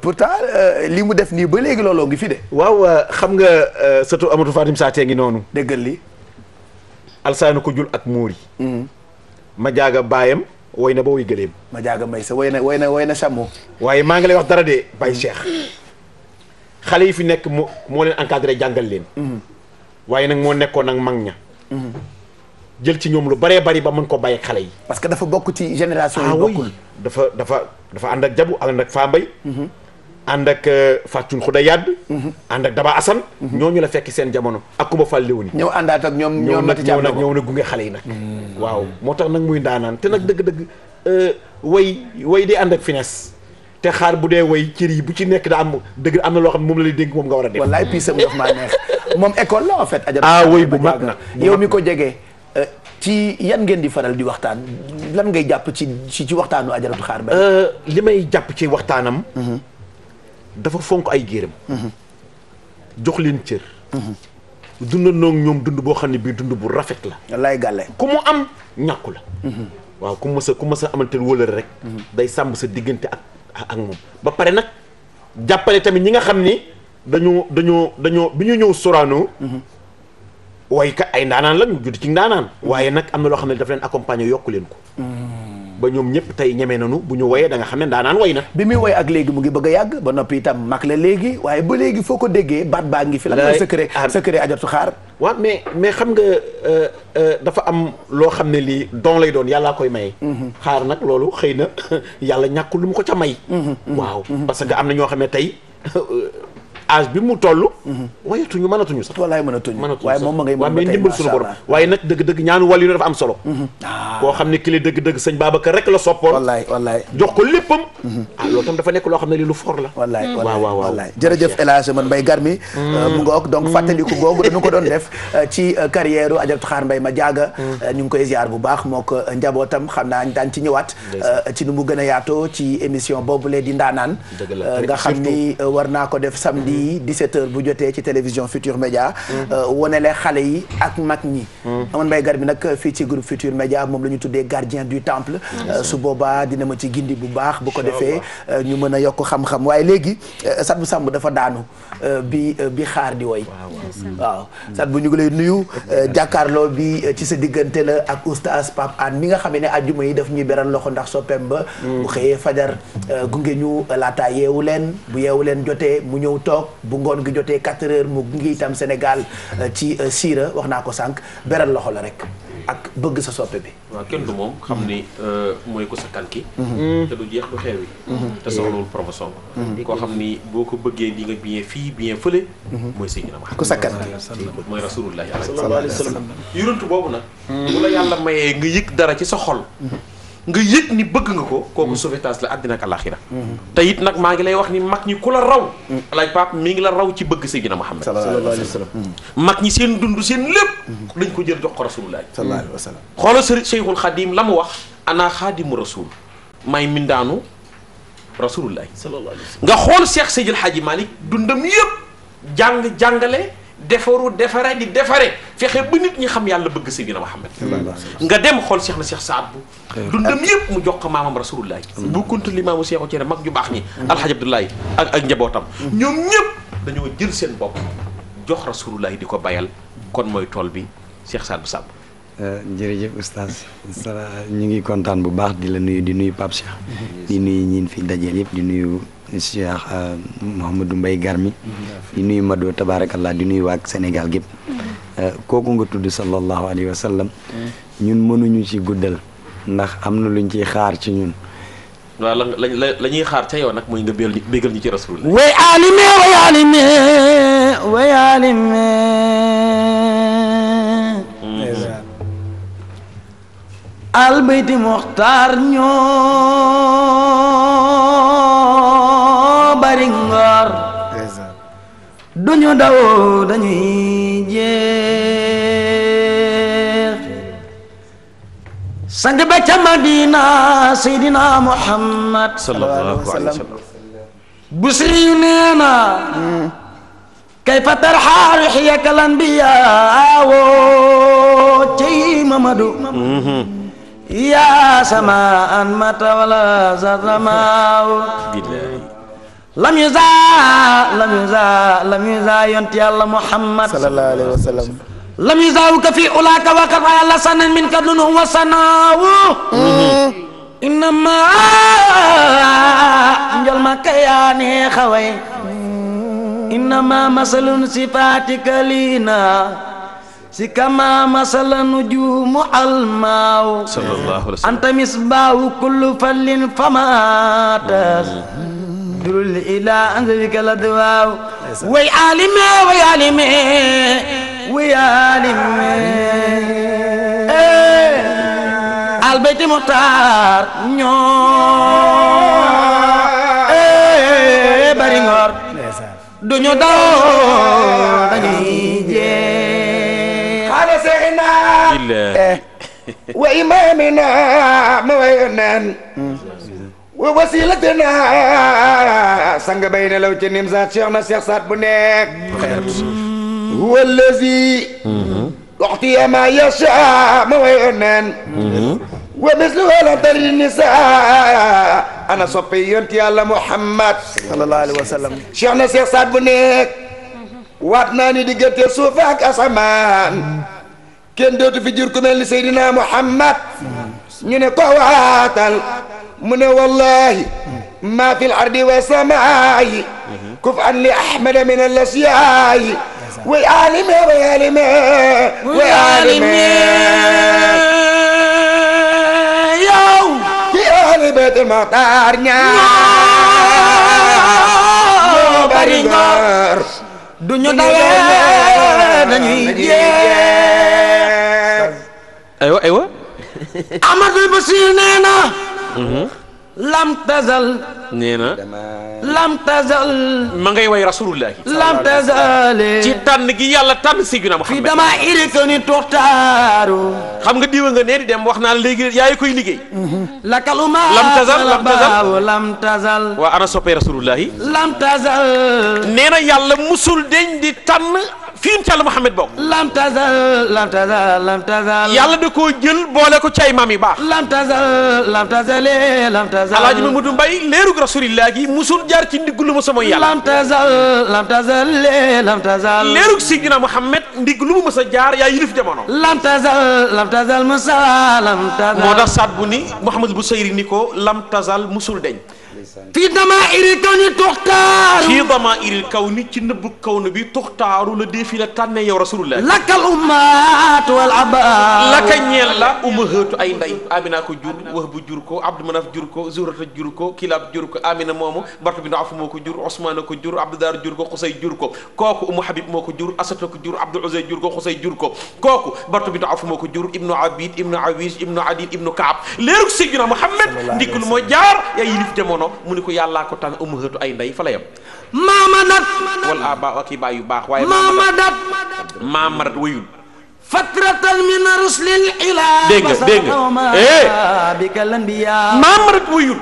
pourtant li mu def nii ba léegi looloo ngi fi de. waaw xam nga surtout Amadou Fatim Saatee ngi noonu. déggal li alsaanu ko jul ak muuri. ma jaaga baayam woy na ba woy gëleem. ma jaaga may sa woy na Samo. waaye maa ngi lay wax dara de Baye Cheikh. xale yi fi nekk moo leen encadré jàngal leen. waaye nag moo nekkoon nag mag ña. jël ci ñoom lu baree bari ba mën ko bàyyi xale yi. parce que dafa bokk ci génération yi bokkul. dafa ànd ak Jabu ànd ak Fambaye. ànd ak Fatou Xuda Yadd. ànd ak Daba Assane. ñooñu la fekk seen jamono ak Kumba Fall Léwuni. ñëw àndaat ak ñoom ñëw na gunge xale yi nag. waaw moo tax nag muy ndaanaan te nag dëgg-dëgg way di ànd ak finesse. te xaar bu dee way cër yi bu ci nekk daa am dëgg am na loo xam ne moom la lay dénk moom nga war a def. wallaay piisam daf maa neex moom école la en fait. way bu mag nag yow mi ko jege. ci yan ngeen di faral di waxtaan lan ngay jàpp ci waxtaanu Adjaratou Xaar Mbay. li may jàpp ci waxtaanam. dafa fonk ay géeram. jox leen cër. dundandoo ñoom dund boo xam ne bii dund bu rafet la. wallaay gàlle. ku mu am ñàkku la. waaw ku mës a amanteel wóolare rek. day sàmm sa diggante ak moom. ba pare nag jàppale tamit ñi nga xam ni dañoo bi ñu ñëw Sorano. waaye kat ay ndaanaan la ñu judd ci ndaanaan. waaye nag am na loo xam ne dafa leen accompagner yokku leen ko. ba ñoom ñëpp tey ñeme nañu bu ñu woyee da nga xam ne ndaanaan way na. bi muy woy ak léegi mu ngi bëgg a yàgg ba noppi itam mag la léegi waaye ba léegi foo ko déggee baat baa ngi fi. lan mooy secret Adjaratou Xaar. waaw mais xam nga dafa am loo xam ne lii don lay doon yàllaa koy maye. xaar nag loolu xëy na yàlla ñàkkul lu mu ko ca may. waaw parce que am na ñoo xam ne tey. âge bi mu toll. wayatuñu mënatuñu sax. wallaay mënatuñu waaye moom ma ngay mën ba tey ndimbal suñu borom waaye nag dëgg-dëgg ñaanu wàll yi dafa am solo. koo xam ne ki la dëgg-dëgg sëñ Babacar rek la soppoon. wallaay jox ko léppam. loolu tam dafa nekk loo xam ne li lu fort la. wallaay jërëjëf El Hadj Man Mbaye Garmi. mu ngoog donc fàttaliku googu dañu ko doon def ci carrière Adjaratou Xaar Mbay ma jaaga. ñu ngi koy ziar bu baax moo ko njabootam xam naa daan ci ñëwaat. ci nu mu gën a yaatoo ci émission boobule di ndaanaan. nga xam ni war naa ko def samedi 17h bu jotee ci télévision Futur Média. wonele xale yi ak mag ñi. Man Mbaye Garmi nag fii ci groupe Futur Média moom la ñu tuddee gardien du temple. su boobaa dina ma ci gindi bu baax bu ko defee ñu mën a yokk xam-xam waaye léegi Sadbou Samb dafa daanu bi xaar di woy. waaw Sadbou ñu ngi lay nuyu jàkkaarloo bi ci sa diggante la ak oustaz Pape Hann mi nga xam ne àjjuma yi daf ñuy beral loxo ndax soppeem ba. bu xëyee fajar gunge ñu laataa yeewu leen bu yeewu leen jotee mu ñëw toog. bu ngoon gi jotee 4 heures mu ngi itam Sénégal ci siira wax naa ko sànq beral loxo la rek ak bëgg sa soppe bi. waaw kenn du moom xam ni mooy ko sa kanki te du jeex du xeew yi te soxlawul promotion koo xam ni boo ko bëggee di nga bien fii bien fële mooy Seydina Muhammad ku sakkan mooy rasulullahi sallallahu alayhi wa sallam yonent boobu nag bu la yàlla mayee nga yëg dara ci sa xol nga yëg ni bëgg nga ko kooku sauvetage la àddina ak àllaaxira te it nag maa ngi lay wax ni mag ñi ku la raw alaaj Pape mi ngi la raw ci bëgg Seydina Muhammad sallallahu alayhi wa sallam mag ñi seen dund seen lépp dañ ko jël jox ko rasulullah sallallahu alayhi wa sallam xoolal sëriñ Cheikhul Khadim la mu wax ana xaadimu rasul may mindaanu rasulullah sallallahu alayhi wa sallam nga xool Cheikh Seydil Hadji Malick dundam yëpp jàngale defaru defare di defare fexe ba nit ñi xam yàlla bëgg Seydina Muhammad nga dem xool Cheikh na Cheikh Saad bu dundam yëpp mu jox ko maamam rasulullah bu kuntu li maamu Cheikhu Cere mag ju baax ñi alxaji Abdoulaye ak njabootam ñoom ñëpp dañoo jël seen bopp jox rasulullah di ko bayal kon mooy tool bi Cheikh Saad bu Samb jërëjëf oustaz ñu ngi kontaan bu baax di la nuyu di nuyu Pape Cheikh di nuyu ñiin fi dajeel yëpp di nuyu Cheikh Mouhamadou Mbaye Garmi di nuyu Mado tabarakallah di nuyu waa Sénégal gépp kooku nga tudd sallallahu alayhi wa sallam ñun mënuñu ci guddal ndax am na luñ ciy xaar ci ñun waaw la ñuy xaar ca yow nag mooy nga bégal ñi ci rasulullah way alime albayti muxtaar ñoo bari ngor duñu daw dañuy jeex sang ba ca Madina Seydina Muhammad sallallahu alayhi wa sallam Busiri yu nee na kayfa tarxaalu xiyakal anbiyaa woo cey Mamadu yaa samaan mata wala zatamaaw lam yuza yonti Yàlla Muhammad sallallahu alayhi wa sallam lam yuzaawuka fi ulaaka wa qad ra'a lasanan min kadlun wa sanaawu innama njol ma kayaane xaway innama masalun sifatika liina si kama masala nujumu almaaw sallallahu alayhi wa sallam anta misbaahu kullu fallin famatas durul ila anzalika ladwaaw way alime way alime way alime albayti muxtaar ñoo bari ngor duñu daw dañuy jeex xaala seexina wa imaamina ma wayonan wa wasilatina sang bay nelaw ci nim saat cheikh na cheikh saat bu nekk huwa allazi uxtiya ma yasha ma wayonan wa mislu wala tari nisaa ana soppi yonti Yàlla Muhammad sallallahu alayhi wa sallam cheikh na cheikh saat bu nekk waat naa ni diggante suuf ak asamaan kenn dootu fi jur ku mel ni Seydina Muhammad ñu ne ko waatal mu ne wallahi ma fi l ardi wa samaayi kuf an li ahmada min al asiyaayi way alime way alime way alime yow ci ahli baytul muxtaar ñoo bari ngor duñu dawee dañuy jeex aywa aywa Amadou Bassir nee na lam tazal nee na lam tazal ma ngay way rasulullahi lam tazal ci tànn gi yàlla tànn Seydina Muhammad fi dama iriko ni tuxtaaru xam nga diwa nga nee di dem wax naa léegi yaay koy liggéey lakaluma lam tazal lam tazal lam tazal waa ana soppee rasulullahi lam tazal nee na yàlla musul deñ di tànn fi yonent Yàlla Muhammad bokk lam tazal lam tazal lam tazal yàlla da koo jël boole ko ci ay maam yu baax lam tazal lam tazal lam tazal alaaji Mamadou Mbaye leerug rasulillah gi musul jaar ci ndigg lu ma sama yàlla lam tazal lam tazal lam tazal leerug Seydina Muhammad ndigg lu mu mës a jaar yaa yilif jamono lam tazal musa lam tazal moo tax saat bu ni Mouhamadou Bousayri ni ko lam tazal musul deñ fi dama iri kaw ni tuxtaaru fii dama iril kaw ni ci nëbbu kaw na bi tuxtaaru la déefi la tànnee yow rasulullah lakal ummaat wal abaa laka ñeel la umahatu ay ndey Amina ko jur wax bu jur ko Abdou Manaf jur ko Zuhrata jur ko Kilab jur ko Amina moomu Bartu bin Awf moo ko jur Ousmane ko jur Abdou Dar jur ko Xusay jur ko kooku Umu Habib moo ko jur Asata ko jur Abdou Uzay jur ko Xusay jur ko kooku Bartu bin Awf moo ko jur Ibnu Abid Ibnu Awiz Ibnu Adid Ibnu Kaab leerug Seydina Muhammad ndikkul moo jaar yaa yilif jamono mu ni ko yàllaa ko tànn umahatu ay ndey fa la yem maamadat wala aba ak i baay yu baax waaye maamadat wayul fatratan min ruslil ilaa dégg nga maamadat wayul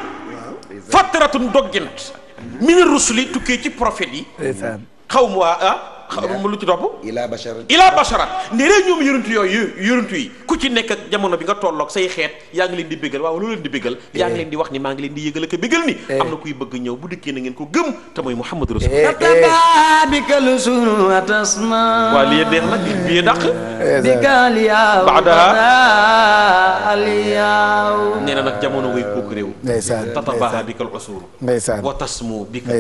fatratun doggint min rusli tukkee ci prophète yi xaw ma waa lu ci topp ila basharat ndéree ñoom yonentu yi ku ci nekk ak jamono bi nga tolloog say xeet yaa ngi leen di bégal waaw loolu leen di bégal yaa ngi leen di wax ni maa ngi leen di yëgal ak bégal ni am na kuy bëgg ñëw bu dikkee na ngeen ko gëm te mooy Muhammadu Rasulullah waa lii neex nag bii dàq baadaha nee na nag jamono way kook réew tatabaha bikal usur wa tasmu bika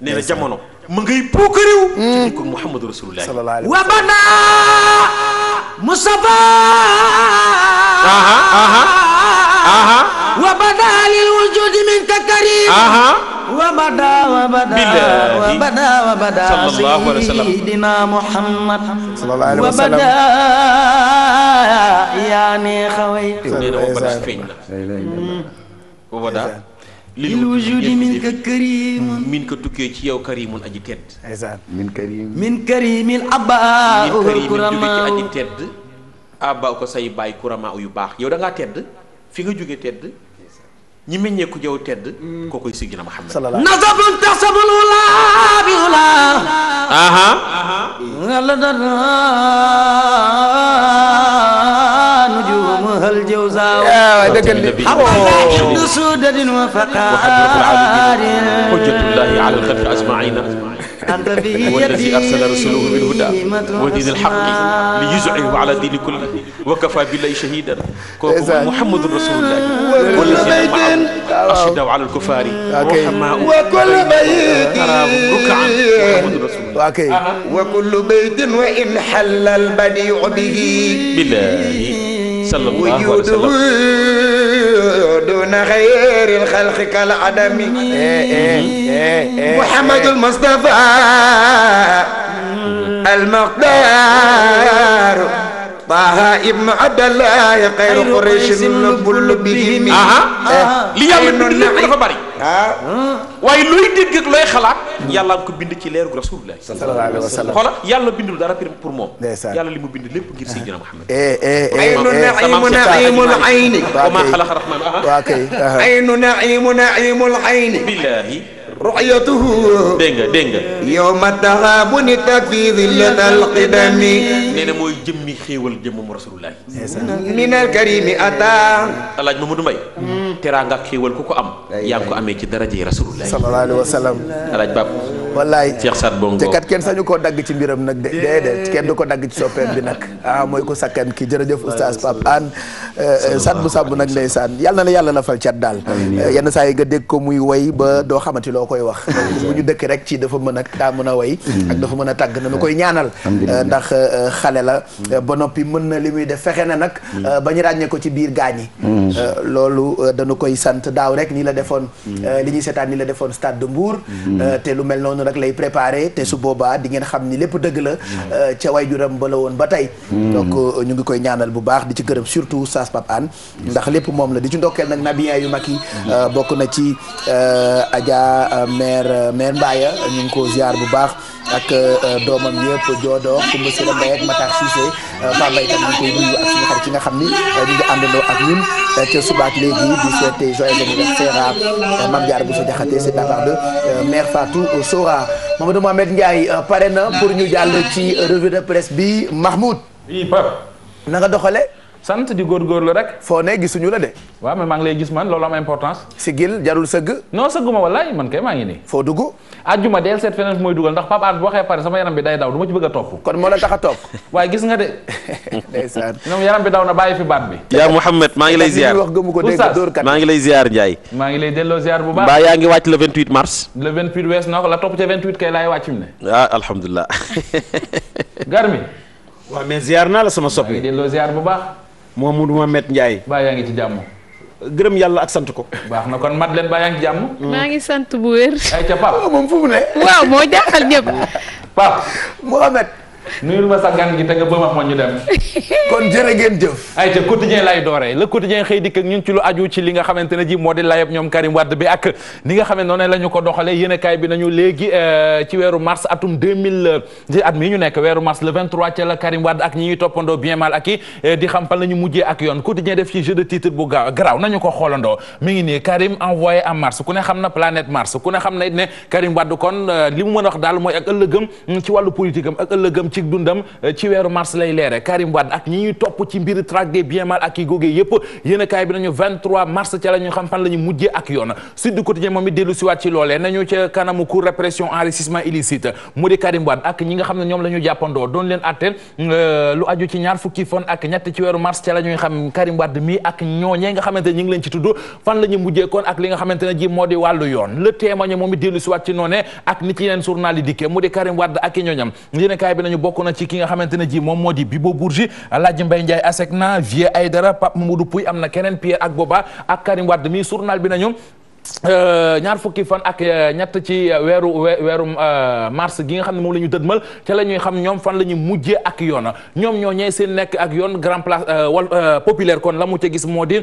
nee na jamono ma ngay puuk réew ci dikko Muhammadu Rasulullah wa bana Mustafa wa bana lil wujudi minka karim wa بدا صلى الله عليه وسلم سيدنا محمد صلى الله عليه وسلم وبدا يعني خوي وبدا للوجود منك كريم min ko tukkee ci yow karimun aji tedd min karim من كريم الأباء والكرماء aji tedd abba ko say baay kurama yu baax yow da ngaa tedd fi nga jógee tedd ñi meññee ku yow tedd koo koy Seydina Muhammad نصب تصب الولا بولا aha نجومها الجوزاء dëgg سودة وفقار حجة الله على الخلق أجمعين أنت في والذي يدي أرسل رسوله بالهدى ودين الحق ليزعه على الدين كله وكفى بالله شهيدا محمد رسول الله والذين معه أشدوا على الكفار رحماء وكل بيت تراهم ركعا محمد رسول الله وكل بيت وإن حل البديع به بالله صلى الله عليه وسلم دون خير الخلق كالعدم محمد المصطفى المقدار طه ابن عبد الله خير قريش كل بهم li yàlla bind lépp dafa bari waaye looy dégg ak looy xalaat yàlla nga ko bind ci leeru rasulullah sallallahu alayhi wa sallam xoola yàlla bindul dara pour moom yàlla li mu bind lépp ngir Seydina Muhammad aynu naimu naimul ayni wa ma xalaqa rahman aynu naimu naimul ayni billahi ru'yatuhu dégg nga yawma taxaabuni takfi zillatal qidami nee na mooy jëmmi xéewal jëmmam rasulullah minal karimi ata alaaj Mamadou Mbaye teraanga ak xéewal ku ko am yaa ngi ko amee ci daraje rasulullah sallallahu alayhi wa sallam alaaj Bab wallaay Cheikh Sat Bongo te kat kenn sañu koo dagg ci mbiram nag déedéet kenn du ko dagg ci soppeem bi nag mooy ko sakkan ki jërëjëf oustaz Pape Hann sat bu sàbb nag ndeysaan yàlla na la yàlla la fal cat daal yenn saa yi nga dégg ko muy way ba doo xamante loo koy wax bu ñu dëkk rek ci dafa mën a daa mën a way ak dafa mën a tàgg na nu koy ñaanal ndax xale la ba noppi mën na li muy def fexe na nag ba ñu ràññee ko ci biir gaañi loolu dañu koy sant daaw rek nii la defoon li ñuy seetaan ni la defoon stade de Mbour te lu mel noonu rek lay préparé te su boobaa di ngeen xam ni lépp dëgg la ca wayjuram ba la woon ba tey donc ñu ngi koy ñaanal bu baax di ci gërëm surtout Oustaz Pape Hann ndax lépp moom la di ci ndokkeel nag nabiyen yu mag yi bokk na ci Adja maire Mbaye ñu ngi ko ziar bu baax ak doomam yëpp Joodo Kumba Sira Mbaye ak Matar Cissé Pape Mbaye tam ñu ngi koy nuyu ak suñu xarit ci nga xam ni ñu ngi àndandoo ak ñun ca subaak léegi di souhaiter joyeux anniversaire à Mame Diarra Bousso Diakhaté c'est de la part de mère Fatou Sora Mamadou Mohamed Ndiaye pare na pour ñu jàll ci revue de presse bi Mahmoud. oui Pape. na nga doxale sant di góorgóorlu rek. foo ne gisuñu la de. waaw mais maa ngi lay gis man loolu am importance. sigil jarul sëgg. non sëgguma wallaay man kay maa ngi nii. foo dugg. àjjuma del seet feneen fu mooy dugal ndax Pape Hann bu waxee pare sama yaram bi day daw du ma ci bëgg a topp. kon moo la tax a toog. waaye gis nga de. ndeysaan. ñoom yaram bi daw na bàyyi fi baat bi. yaa Mouhamed maa ngi lay ziar wax gëmu ko dégg dóor kat. maa ngi lay ziar Ndiaye. maa ngi lay delloo ziar bu baax. mbaa yaa ngi wàcc le 28 mars. le 28 wees na ko la topp ca 28 kay laay wàcc mu ne. ah alhamdulilah. Garmi. waaw mais ziar naa la sama soppi. maa ngi delloo ziar bu baax. Mamadou Mohamed Ndiaye. baa yaa ngi ci jàmm. gërëm yàlla ak sant ko. baax na kon Madeleine baa yaa ngi ci jàmm. maa ngi sant bu wér. ay ca Pape moom fu mu ne. waaw moo jaaxal ñëpp. Pape. Mohamed. nuyul ma sa gan gi te nga bëmax ma ñu dem. kon jërë ngeen jëf. ay ca quotidien lay dooree le quotidien xëy dikk ak ñun ci lu aju ci li nga xamante ne ji moo di layab ñoom Karim Wade bi ak ni nga xam ne noonu la ñu ko doxalee yéenekaay bi nañu léegi ci weeru mars atum 2000 ci at mii ñu nekk weeru mars le 23 ca la Karim Wade ak ñi ñuy toppandoo bien mal ak i di xam fan la ñu mujjee ak yoon quotidien def ci jeu de titre bu garaaw nañu ko xoolandoo mi ngi nii Karim envoyé à Mars ku ne xam na planète Mars ku ne xam na it ne Karim Wade kon li mu mën a wax daal mooy ak ëllëgëm ci wàllu politique am ak ëllëgëm ci dundam ci weeru mars lay leere Karim Wade ak ñi ñuy topp ci mbiri traque des biens mal ak yi góogee yëpp yéenekaay bi nañu 23 mars ca la ñu xam fan la ñu mujjee ak yoon Sud du Quotidien moom it dellu siwaat ci loolee nañu ca kanamu cour répression enrichissement illicite mu di Karim Wade ak ñi nga xam ne ñoom la ñu jàppandoo doon leen àtte lu aju ci ñaar fukki fan ak ñett ci weeru mars ca la ñuy xam Karim Wade mi ak ñooñee nga xamante ne ñu ngi leen ci tudd fan la ñu mujjee kon ak li nga xamante ne ji moo di wàllu yoon Le Témoin moom it dellu siwaat ci noonee ak nit ci yeneen journal yi dikkee mu di Karim Wade ak i ñooñam yéenekaay bi nañu bokk na ci ki nga xamante ne ji moom moo di Bibo Bourgi Alaaji Mbaye Ndiaye Asecna Vieux Aïdara Pape Mamadou Pouy am na keneen Pierre ak Boba ak Karim Wade mi journal bi nañu ñaar fukki fan ak ñett ci weeru mars gi nga xam ne moom la ñu dëdmal ca la ñuy xam ñoom fan la ñu mujjee ak yoon ñoom ñooñee seen nekk ak yoon grand place populaire kon la mu ca gis moo di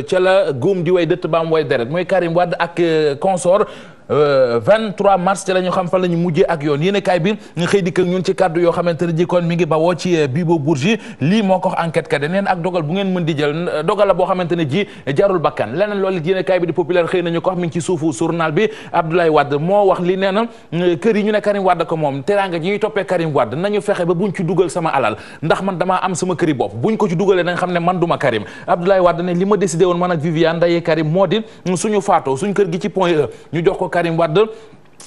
ca la góom di way dëtt baam way deret mooy Karim Wade ak consort 23 mars ci la ñu xam fan la ñu mujjee ak yoon yéen kaay bi nga xëy dikk ak ñun ci kàddu yoo xamante ne ji kon mi ngi bawoo ci Bibo Bourgi lii moo ko wax enquête kat neen ak dogal bu ngeen mën di jël dogal la boo xamante ne ji jarul bakkan leneen loolu it yéen kaay bi di populaire xëy nañu ko wax mi ngi ci suufu journal bi Abdoulaye Wade moo wax li nee na kër yi ñu ne Karim Wade ko moom teraanga ji ñuy toppee Karim Wade nañu fexe ba buñ ci dugal sama alal ndax man damaa am sama këri bopp buñ ko ci dugalee da nga xam ne man duma Karim Abdoulaye Wade ne li ma décidé woon man ak Viviane Ndaye Karim moo di suñu faatoo suñ kër gi ci Point E ñu jox ko Karim Wade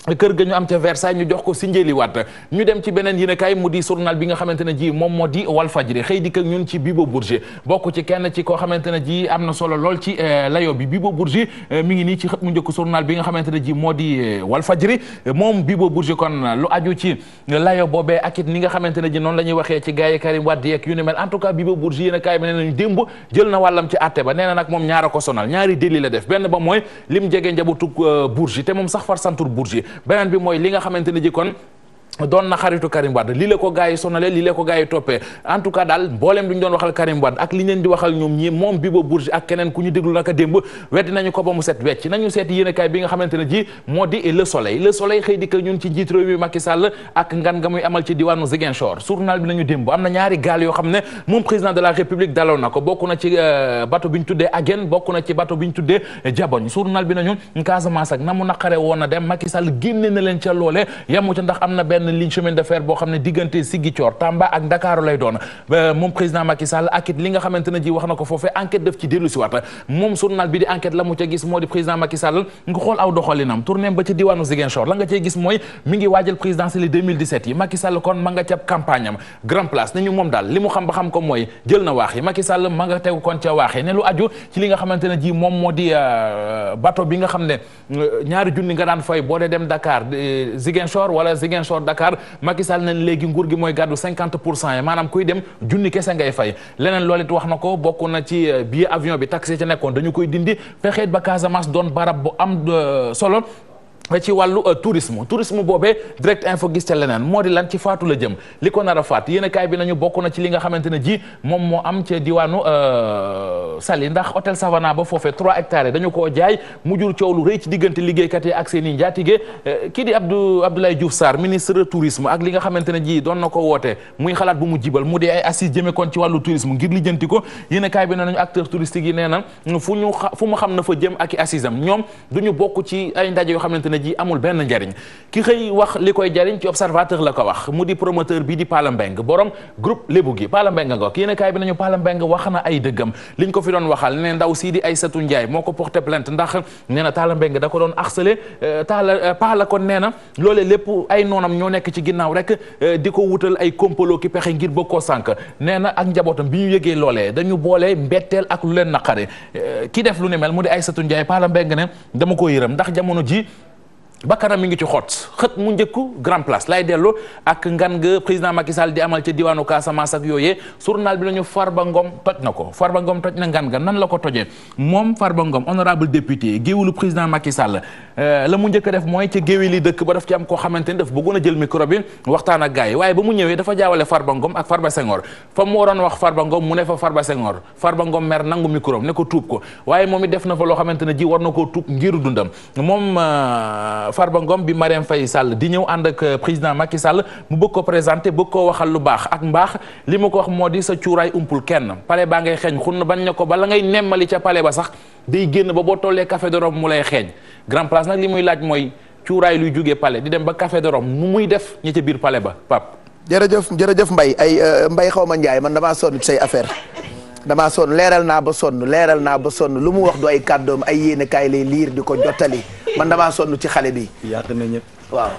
kër ga ñu am ca Versailles ñu jox ko Sindiély Wade ñu dem ci beneen yéenekaay mu di journal bi nga xamante ne ji moom moo di Walfadjri xëy dikk ak ñun ci Bibo Bourgi bokk ci kenn ci koo xamante ne ji am na solo lool ci layo bi Bibo Bourgi mi ngi nii ci xët mu njëkk journal bi nga xamante ne ji moo di Walfadjri moom Bibo Bourgi kon lu aju ci layo boobee ak it ni nga xamante ne ji noonu la ñuy waxee ci gars yi Karim Wade yeeg yu ni mel en tout cas Bibo Bourgi yéenekaay bi nee nañu démb jël na wàllam ci àtte ba nee na nag moom ñaara ko sonal ñaari délit la def benn ba mooy lim jege njabootu Bourgi te moom sax far santur Bourgi beneen bi mooy li nga xamante ne ji kon doon na xaritu Karim Wade lii la ko gars yi sonale lii la ko gars yi toppee en tout cas daal mbooleem lu ñu doon waxal Karim Wade ak li leen di waxal ñoom ñi moom Bibo Bourgi ak keneen ku ñu déglu naka démb weddi nañu ko ba mu set wecc nañu seeti yéenekaay bi nga xamante ne ji moo di Le Soleil xëy dikk ñun ci njiit réew mi Macky Sall ak ngan nga muy amal ci diwaanu Ziguinchor journal bi nañu démb am na ñaari gaal yoo xam ne moom président de la République daloon na ko bokk na ci bateau bi ñu tuddee Aguène bokk na ci bateau bi ñu tuddee Diabogne journal bi nañu Casamance ak na mu naqare woon na dem Macky Sall génne na leen ca loole yamu ca ndax am na benn ligne chemin de fer boo xam ne diggante Ziguinchor Tamba ak Dakar lay doon moom président Macky Sall ak it li nga xamante ne ji wax na ko foofee enquête def ci dellu si waat moom journal bi di enquête la mu ca gis moo di président Macky Sall nga xool aw doxalinam tourné ba ci diwaanu Ziguinchor la nga cee gis mooy mi ngi waajal présidentielle 2017 yi Macky Sall kon ma nga ca campagne am grand place nañu moom daal li mu xam ba xam ko mooy jël na waax yi Macky Sall ma nga tegu kon ca waax yi ne lu aju ci li nga xamante ne ji moom moo di bateau bi nga xam ne ñaari junni nga daan fay boo dee dem Dakar Ziguinchor wala Ziguinchor Dakar Macky Sall nañ léegi nguur gi mooy gàddu 50% yi maanaam kuy dem junni kese ngay fay leneen loolu it wax na ko bokk na ci billet avion bi taxi ca nekkoon dañu koy dindi fexeet ba Casamance doon barab bu am solo ci wàllu tourisme boobee direct info gis ca leneen moo di lan ci faatu la jëm li ko nar a faat yéenekaay bi nañu bokk na ci li nga xamante ne ji moom moo am ca diwaanu Saly ndax hôtel Savana ba foofee 3 hectares dañu koo jaay mu jur coow lu rëy ci diggante liggéeykat yi ak seen i njaatige kii di Abdoulaye Diouf Sarr ministre tourisme ak li nga xamante ne ji doon na ko woote muy xalaat bu mu jibal mu di ay assises jëme kon ci wàllu tourisme ngir lijjanti ko yéenekaay bi nañu acteurs touristiques yi nee na fu mu xam na fa jëm ak i assises am ñoom duñu bokk ci ay ndaje yoo xamante ne ji amul benn njariñ ki xëy wax li koy jariñ ci observateur la ko wax mu di promoteur bi di Pala Mbeng borom groupe lébu gi Pala Mbeng nga ko yéenekaay bi nañu Pala Mbeng wax na ay dëggam liñ ko fi doon waxal ne ndaw sii di Aïssatou Ndiaye moo ko porté plainte ndax nee na Pala Mbeng da ko doon harcelé Pala kon nee na loolee lépp ay noonam ñoo nekk ci ginnaaw rek di ko wutal ay kompolo ki pexe ngir bëgg koo sànk nee na ak njabootam bi ñu yëgee loolee dañu boole mbetteel ak lu leen naqare ki def lu ni mel mu di Aïssatou Ndiaye Pala Mbeng ne dama ko yërëm ndax jamono ji bakkanam mi ngi ci xët mu njëkku grand place lay dellu ak ngan nga président Macky Sall di amal ca diwaanu Casamance ak yooyee journal bi nañu Farba Ngom toj na ko Farba Ngom toj na ngan nga nan la ko tojee moom Farba Ngom honorable député géewulu président Macky Sall la mu njëkk a def mooy ca géewili dëkk ba daf ci am koo xamante ni daf bëggoon a jël micro bi waxtaan ak gars yi waaye ba mu ñëwee dafa jaawale Farba Ngom ak Farba Senghor fa mu waroon wax Farba Ngom mu ne fa Farba Senghor Farba Ngom mer nangu micro ne ko tuub ko waaye moom it def na fa loo xamante ne ji war na koo tuub ngiru dundam moom Farba Ngom bi Marième Faye Sall di ñëw ànd ak président Macky Sall mu bëgg ko présenté bëgg koo waxal lu baax ak mbaax li ma ko wax moo di sa cuuraay umpul kenn pale baa ngay xeeñ xun bañ ne ko bala ngay nemmali ca pale ba sax day génn ba boo tollee Café de Rome mu lay xeeñ grand place nag li muy laaj mooy cuuraay luy jógee pale di dem ba Café de Rome mu muy def ñi ca biir pale ba Pape. jërëjëf Mbaye Mbaye xaw ma Ndiaye man damaa sonn say affaire damaa sonn leeral naa ba sonn lu mu wax du ay kàddoom ay yéene kaay lay liir di ko jottali man damaa sonn ci xale bi. yaatu na ñëpp. waaw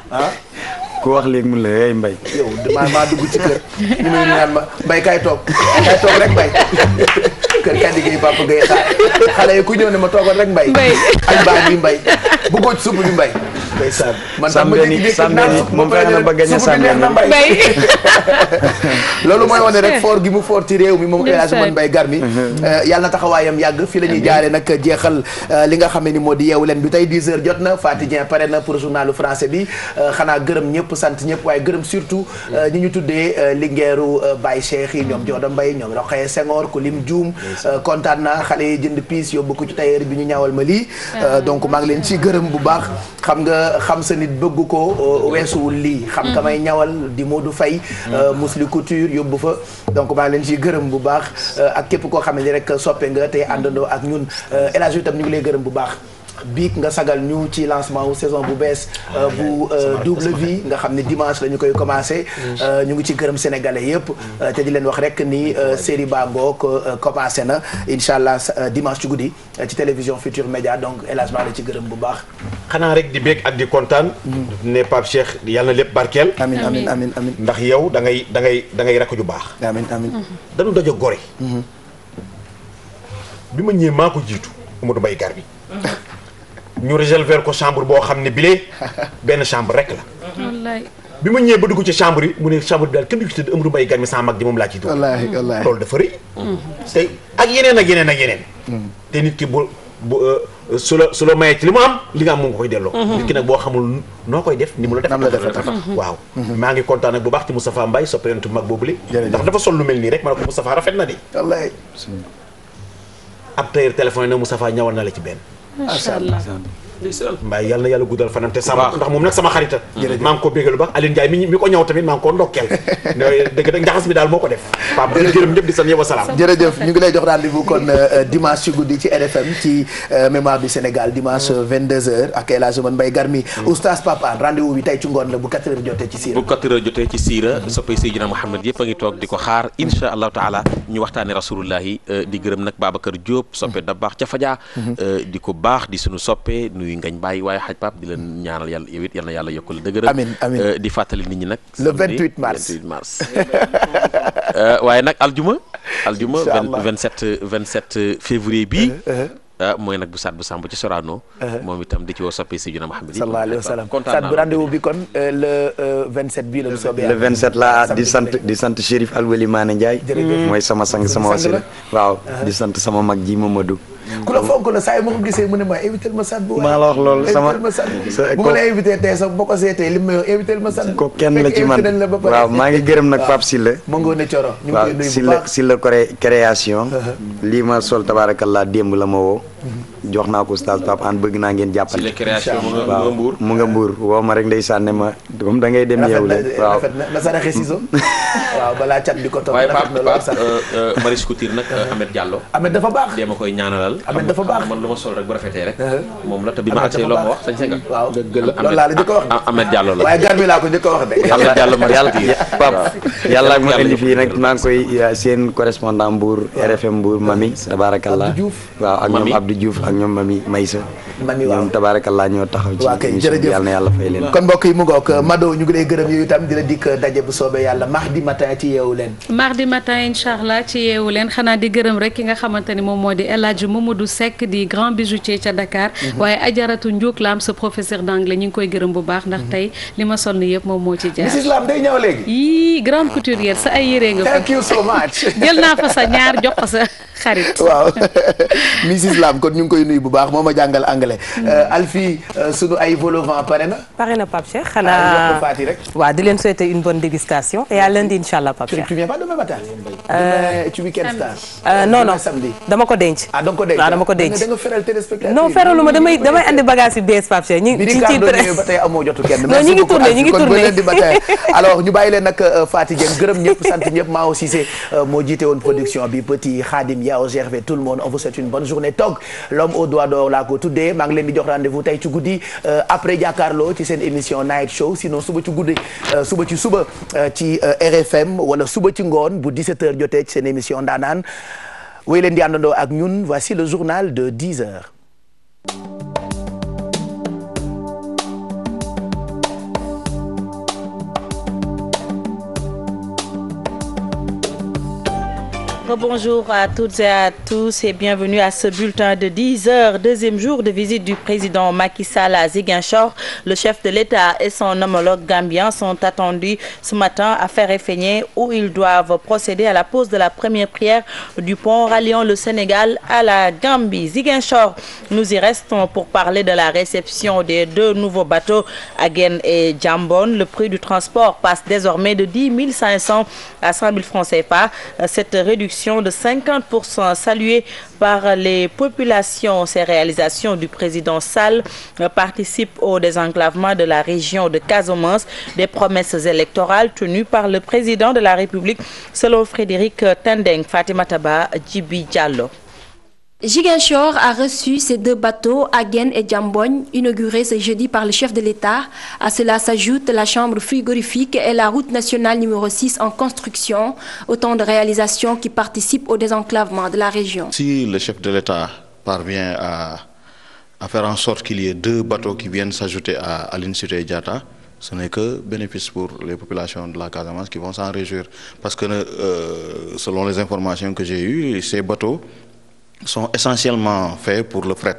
ku wax léegi mun la hey Mbaye. yow maa dugg ci kër ñu may naan ma Mbaye kaay toog rek Mbaye kër Kadi Gueye Papa Gueye xale yi ku ñëw ne ma toogoon rek Mbaye. añ baa ngi Mbaye bëggoo ci supp bi mbay. ndeysaan man tam ma Sambeni moom fexe na ba gañe Sambeni loolu mooy wane rek fort gi mu fort ci réew mi moom El Hadj Oumar Mbaye Garmi. yàlla na taxawaayam yàgg fi la ñuy jaaree nag jeexal li nga xam ne ni moo di yeewu leen bi tey 10h jot na Faty Dieng pare na pour journalu français bi xanaa gërëm ñëpp sant ñëpp waaye gërëm surtout ñi ñu tuddee lingeeru Baye Cheikh yi ñoom Jooda Mbaye ñoom Rokhaya Senghor ku lim Dioum kontaan naa xale yi jënd piis yóbbu ko ci tailleur bi ñu ñawal ma lii donc maa ngi leen ci gërëm bu baax xam nga xam sa nit bëgg ko weesuwul lii xam ka may ñawal di Modou Faye Mousli Couture yóbbu fa donc maa ngi leen ci gërëm bu baax ak képp koo xam ne rek soppe nga tey àndandoo ak ñun El Hadj itam ñu ngi lay gërëm bu baax biig nga sagal ñu ci lancement wu saison bu bees bu double vie nga xam ne dimanche la ñu koy commencé ñu ngi ci gërëm sénégalais yëpp te di leen wax rek ni série ba ngoog commencé na incha allah dimanche ci guddi ci télévision Futur Média donc El Hadj maa la ci gërëm bu baax xanaa rek di bég ak di kontaan ne Pape Cheikh yàlla na lépp barkeel amin amin amin amin ndax yow da ngay rakk ju baax amin amin dañu dajo gore bi ma ñëwee maa ko jiitu Amadou Mbaye Garmi ñu réserver ko chambre boo xam ne bile benn chambre rek la. wallaay. bi ma ñëwee ba dugg ci chambre yi mu ne chambre bi daal kenn du ci tëdd Amadou Mbaye Garmi sama mag ji moom laa ciy dugg. wallaahi wallaahi loolu dafa rëy. te ak yeneen ak yeneen ak yeneen. te nit ki bu su la mayee ci li mu am li nga am moom nga koy delloo. nit ki nag boo xamul noo koy def ni mu la def. waaw. maa ngi kontaan nag bu baax ci Moustapha Mbaye soppeeku mag boobu li ndax dafa sol lu mel nii rek ma ne ko Moustapha rafet na di. wallaahi. ab tailleur téléphone nag Moustapha ñawal na la ci benn. macha allah. Mbaye yàlla na yàlla guddal fanam te sama ndax moom nag sama xarita maa ngi ko bégalu baax Aline Ndiaye mi ko ñëw tamit maa ngi ko ndokkeel dëgg dëgg njaxas bi daal moo ko def Pape di gërëm ñëpp di sant yow wasalaam jërëjëf ñu ngi lay jox rendez-vous kon dimanche ci guddi ci RFM ci mémoire du Sénégal dimanche 22h ak El Hadj Oumar Mbaye Garmi oustaz Pape Hann rendez-vous bi tey ci ngoon la bu 4h jotee ci siira bu 4h jotee ci siira soppay Seydina Mouhamed yëpp a ngi toog di ko xaar insha allahu taala ñu waxtaane rasulullahi di gërëm nag Babacar Diop soppe da baax ca Fadia di ko baax di suñu soppe nuyu ngañ bàyyi waaye xaj Pape di leen ñaanal yàlla yow it yal na yàlla yokk la dëgëral amiin amiin di fàttali nit ñi nag le 28 mars waaye nag aljuma 27 février bi mooy nag bu Saad bu Samb ci Sorano moom itam di ci woo soppee Seydina Muhammad sallallahu alayhi wa sallam Saad bu rendez-vous bi kon le 27 bii la bu soobee le 27 la di sant Chérif Alweli Mané Ndiaye mooy sama sang sama wasila waaw di sant sama mag ji Mamadou ku la fonk la saa yi ma ko gisee mu ne ma invité ma Saad bu maa la wax loolu sama bu ma la invité tey sax boo ko seetee li ma invité ma Saad ko kenn la ci man waaw maa ngi gërëm nag Pape Sylla ma ngoone Coro ñu ngi koy nuyu bu baax Sylla création lii ma sol tabarakallah démb la ma woo jox naa ko oustaz Pape Hann bëgg naa ngeen jàppale waaw mu nga mbuur woo ma rek ndeysaan ne ma comme da ngay dem yeewu leen waaw na saraxe ciseau waaw balaa cat bi ko topp waaye Pape Maris Couture nag Ahmed Diallo Ahmed dafa baax dee ma koy ñaanalal Ahmed dafa baax man lu ma sol rek bu rafetee rek moom la te bi ma agsee loo ma wax sañ nga waaw dëgg la loolu laa la njëkk a wax Ahmed Diallo la waaye Garmi laa ko njëkk a wax de Ahmed Diallo ma Pape yàlla ak ma indi fii nag maa ngi koy seen correspondant Mbour RFM Mbour Mami tabarakallah waaw ak ñoom Abdou Diouf ak ñoom Mami Maysa ñoom tabarakallah ñoo taxaw ci waa kay jërëjëf yàlla na yàlla fay leen kon mbokk yi mu ngoog Mado ñu ngi lay gërëm yow itam di la dikk daje bu soobee yàlla mardi matin ci yeewu leen mardi matin incha allah ci yeewu leen xanaa di gërëm rek ki nga xamante ni moom moo di El Hadj Mamadou Seck di grand bijoutier ca Dakar waaye ajaratu Ndiouk Lam sa professeur d'anglais ñu ngi koy gërëm bu baax ndax tey li ma sol ni yëpp moom moo ci jaar Mrs Lam day ñëw léegi yii grande couturière sa ay yére nga fa thank you so much jël naa fa sa ñaar jox ko sa xarit waaw Mrs Lam kon ñu ngi koy nuyu bu baax moo ma jàngal anglais Alfie sunu ay vol au vent pare na Pape Cheikh xanaa Fati rek waaw di leen souhaiter une bonne dégustation et à lundi inchallah Pape Cheikh tu viens pas demain matin tu week-end star non samedi dama ko denc ah dama ko denc waaw dama ko denc da nga feral téléspectateur non feraluma damay andi bagage yu bees Pape Cheikh ñi ci ba tey amoo jotu kenn non ñi ngi tourné di matin alors ñu bàyyi leen nag Faty Dieng gërëm ñëpp sant ñëpp Mao Cissé moo jiite woon production bi petit Khadim Yao Gervais tout le monde on vous souhaite une bonne journée toog l'homme au doigt d'or laa ko tuddee maa ngi leen di jox rendez-vous tey ci guddi après jàkkaarloo ci seen émission night show sinon suba ci guddi suba ci RFM wala suba ci ngoon bu 17h jotee ci seen émission ndaanaan wéy leen di àndandoo ak ñun voici le journal de 10h. Bonjour à toutes et à tous et bienvenue à ce bulletin de 10h. Deuxième jour de visite du président Macky Sall à Ziguinchor. Le chef de l'État et son homologue gambien sont attendus ce matin à Ferefegné où ils doivent procéder à la pose de la première pierre du pont ralliant le Sénégal à la Gambie. Ziguinchor, nous y restons pour parler de la réception des 2 nouveaux bateaux Agen et Jambon. Le prix du transport passe désormais de 10 500 à 100 000 francs CFA. Cette réduction de 50% saluée par les populations. Ces réalisations du président Sall participent au désenclavement de la région de Casamance, des promesses électorales tenues par le président de la République, selon Frédéric Tendeng. Fatima Taba, Djibi Diallo. Ziguinchor a reçu ces 2 bateaux, Agen et Jambon, inaugurés ce jeudi par le chef de l'État. À cela s'ajoute la chambre frigorifique et la route nationale numéro 6 en construction. Autant de réalisations qui participent au désenclavement de la région. Si le chef de l'État parvient à faire en sorte qu'il y ait 2 bateaux qui viennent s'ajouter à Aline Sitoé Diatta, ce n'est que bénéfice pour les populations de la Casamance qui vont s'en réjouir. Parce que selon les informations que j'ai eues, ces bateaux sont essentiellement faits pour le fret,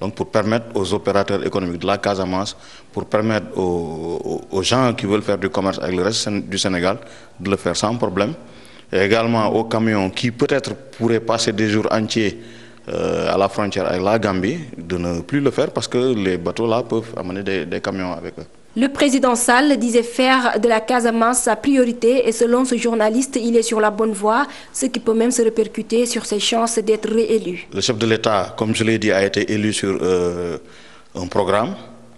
donc pour permettre aux opérateurs économiques de la Casamance, pour permettre aux gens qui veulent faire du commerce avec le reste du Sénégal de le faire sans problème, et également aux camions qui peut-être pourraient passer des jours entiers à la frontière avec la Gambie, de ne plus le faire parce que les bateaux là peuvent amener des camions avec eux. Le président Sall disait faire de la Casamance sa priorité et selon ce journaliste, il est sur la bonne voie, ce qui peut même se répercuter sur ses chances d'être réélu. Le chef de l'État, comme je l'ai dit, a été élu sur un programme.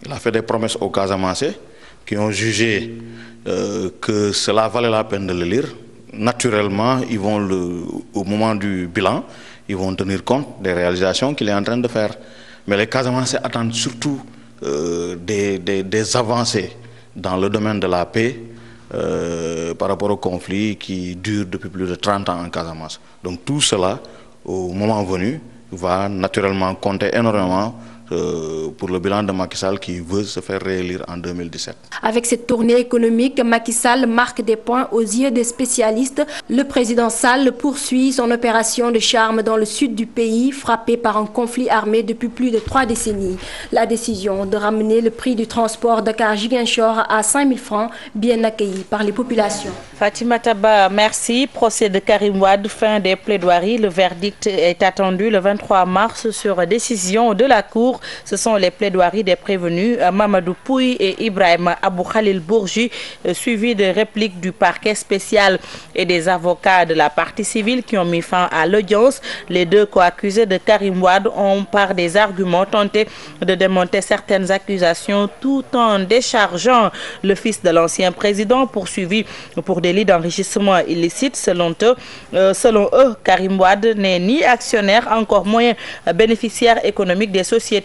Il a fait des promesses aux Casamancais qui ont jugé que cela valait la peine de le lire. Naturellement, ils vont au moment du bilan, ils vont tenir compte des réalisations qu'il est en train de faire. Mais les Casamancais attendent surtout des avancées dans le domaine de la paix par rapport au conflit qui dure depuis plus de 30 ans en Casamance. Donc tout cela, au moment venu, va naturellement compter énormément pour le bilan de Macky Sall qui veut se faire réélire en 2017. Avec cette tournée économique, Macky Sall marque des points aux yeux des spécialistes. Le président Sall poursuit son opération de charme dans le sud du pays, frappé par un conflit armé depuis plus de 3 décennies. La décision de ramener le prix du transport Dakar-Ziguinchor à 5 000 francs, bien accueillie par les populations. Fatima Taba, merci. Procès de Karim Wade, fin des plaidoiries. Le verdict est attendu le 23 mars sur décision de la Cour. Ce sont les plaidoiries des prévenus Mamadou Pouy et Ibrahim Abou Khalil Bourgi, suivis de répliques du parquet spécial et des avocats de la partie civile qui ont mis fin à l'audience. Les 2 co-accusés de Karim Wade ont, par des arguments, tenté de démonter certaines accusations tout en déchargeant le fils de l'ancien président poursuivi pour délit d'enrichissement illicite. Selon eux, Karim Wade n'est ni actionnaire, encore moins bénéficiaire économique des sociétés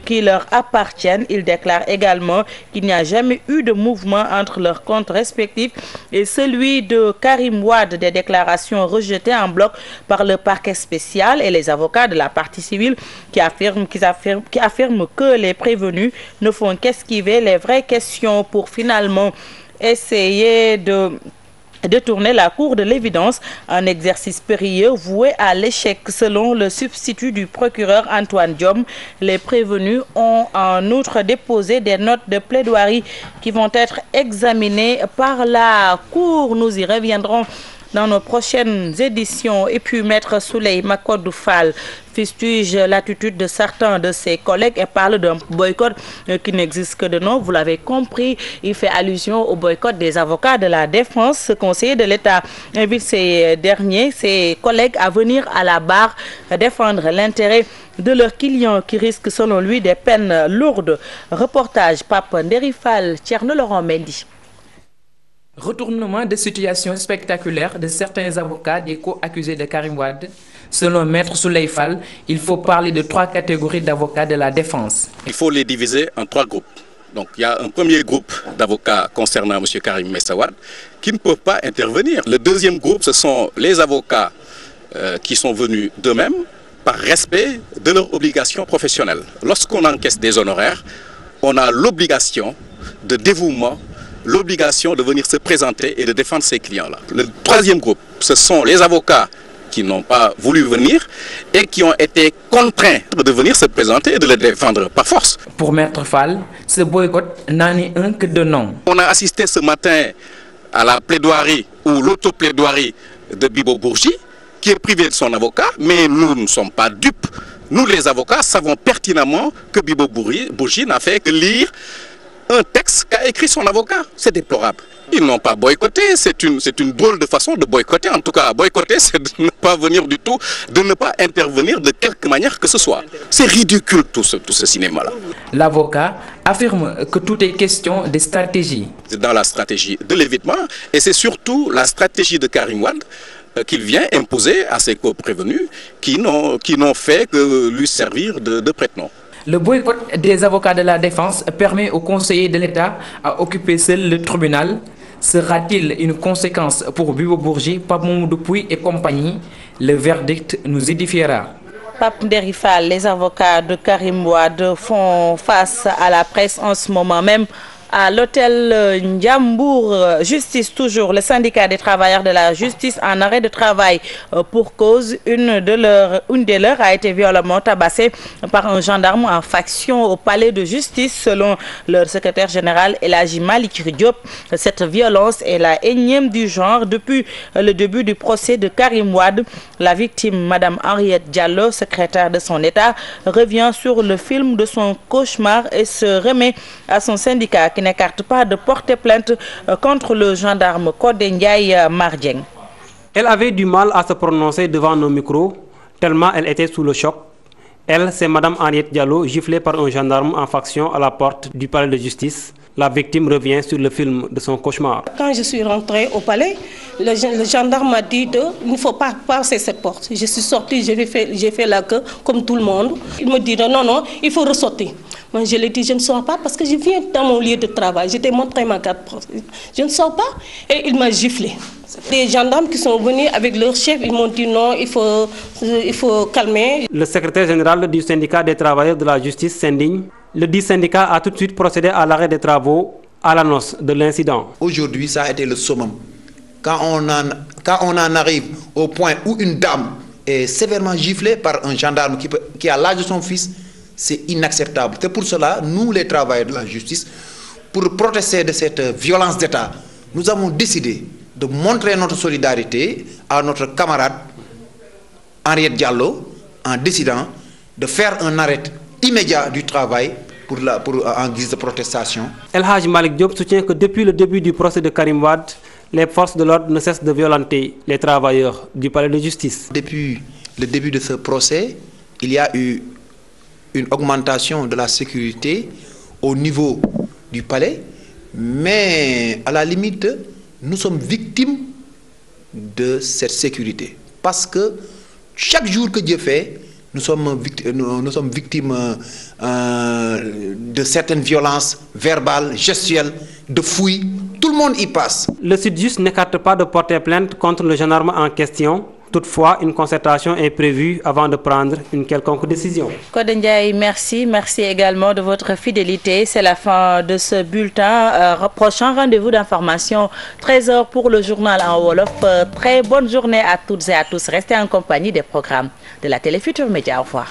qui leur appartiennent. Il déclare également qu'il n'y a jamais eu de mouvement entre leurs comptes respectifs et celui de Karim Wade. Des déclarations rejetées en bloc par le parquet spécial et les avocats de la partie civile qui affirment que les prévenus ne font qu'esquiver les vraies questions pour finalement essayer de détourner la cour de l'évidence, un exercice périlleux voué à l'échec selon le substitut du procureur Antoine Diome. Les prévenus ont en outre déposé des notes de plaidoirie qui vont être examinées par la cour. Nous y reviendrons dans nos prochaines éditions. Et puis Maître Souley Makodou Fall fustige l'attitude de certains de ses collègues et parle d'un boycott qui n'existe que de nom. Vous l'avez compris, il fait allusion au boycott des avocats de la défense. Ce conseiller de l'État invite ses collègues à venir à la barre défendre l'intérêt de leurs clients qui risquent selon lui des peines lourdes. Reportage Pape Nderifal, Thierno Laurent Mendy. Retournement de situation spectaculaire de certains avocats des co-accusés de Karim Wade. Selon Maître Souley Fall, il faut parler de 3 catégories d'avocats de la défense. Il faut les diviser en 3 groupes. Donc il y a un premier groupe d'avocats concernant M. Karim Meïssa Wade qui ne peuvent pas intervenir. Le deuxième groupe, ce sont les avocats qui sont venus d'eux-mêmes par respect de leurs obligations professionnelles. Lorsqu'on encaisse des honoraires, on a l'obligation de dévouement, l'obligation de venir se présenter et de défendre ses clients-là. Le troisième groupe, ce sont les avocats qui n'ont pas voulu venir et qui ont été contraints de venir se présenter et de le défendre par force. Pour Maître Fall, ce boycott n'en est un que de nom. On a assisté ce matin à la plaidoirie ou l'auto-plaidoirie de Bibo Bourgi, qui est privé de son avocat, mais nous ne sommes pas dupes. Nous, les avocats, savons pertinemment que Bibo Bourgi n'a fait que lire un texte qu'a écrit son avocat. C'est déplorable. Ils n'ont pas boycotté, c'est une drôle de façon de boycotter. En tout cas, boycotter, c'est de ne pas venir du tout, de ne pas intervenir de quelque manière que ce soit. C'est ridicule tout ce cinéma-là. L'avocat affirme que tout est question de stratégie. C'est dans la stratégie de l'évitement et c'est surtout la stratégie de Karim Wade qu'il vient imposer à ses co-prévenus qui n'ont fait que lui servir de prête-nom. Le boycott des avocats de la défense permet aux conseillers de l'État à occuper seul le tribunal. Sera-t-il une conséquence pour Bibo Bourgi, Pape Mamadou Pouye et compagnie? Le verdict nous édifiera. Pape Ndéri Fall, les avocats de Karim Wade font face à la presse en ce moment même. À l'hôtel Ndiambour Justice, toujours le syndicat des travailleurs de la justice en arrêt de travail pour cause. Une des leurs a été violemment tabassée par un gendarme en faction au palais de justice, selon leur secrétaire général El Hadji Malick Diop. Cette violence est la énième du genre depuis le début du procès de Karim Wade. La victime, Madame Henriette Diallo, secrétaire de son État, revient sur le film de son cauchemar et se remet à son syndicat qui n'écarte pas de porter plainte contre le gendarme Codé Ndiaye Mardieng. Elle avait du mal à se prononcer devant nos micros, tellement elle était sous le choc. Elle, c'est Madame Henriette Diallo, giflée par un gendarme en faction à la porte du palais de justice. La victime revient sur le film de son cauchemar. Quand je suis rentrée au palais, le gendarme m'a dit il ne faut pas passer cette porte. Je suis sortie, j'ai fait la queue comme tout le monde. Il me dit non, il faut ressortir. Moi, je lui ai dit, je ne sors pas parce que je viens dans mon lieu de travail. Je t'ai montré ma carte. Je ne sors pas. Et il m'a giflé. Des gendarmes qui sont venus avec leur chef, ils m'ont dit non, il faut calmer. Le secrétaire général du syndicat des travailleurs de la justice s'indigne. Le dit syndicat a tout de suite procédé à l'arrêt des travaux à l'annonce de l'incident. Aujourd'hui, ça a été le summum. Quand on en arrive au point où une dame est sévèrement giflée par un gendarme qui a l'âge de son fils, c'est inacceptable. C'est pour cela, nous les travailleurs de la justice, pour protester de cette violence d'État, nous avons décidé de montrer notre solidarité à notre camarade Henriette Diallo en décidant de faire un arrêt immédiat du travail en guise de protestation. El Hadji Malick Diop soutient que depuis le début du procès de Karim Wade, les forces de l'ordre ne cessent de violenter les travailleurs du palais de justice. Depuis le début de ce procès, il y a eu une augmentation de la sécurité au niveau du palais, mais à la limite, nous sommes victimes de cette sécurité. Parce que chaque jour que Dieu fait, nous sommes victimes de certaines violences verbales, gestuelles, de fouilles. Tout le monde y passe. Le Sud-Just n'écarte pas de porter plainte contre le gendarme en question. Toutefois, une concertation est prévue avant de prendre une quelconque décision. Codé Ndiaye, merci également de votre fidélité. C'est la fin de ce bulletin. Prochain rendez-vous d'information, 13h pour le journal en Wolof. Très bonne journée à toutes et à tous. Restez en compagnie des programmes de la Télé Futurs Médias. Au revoir.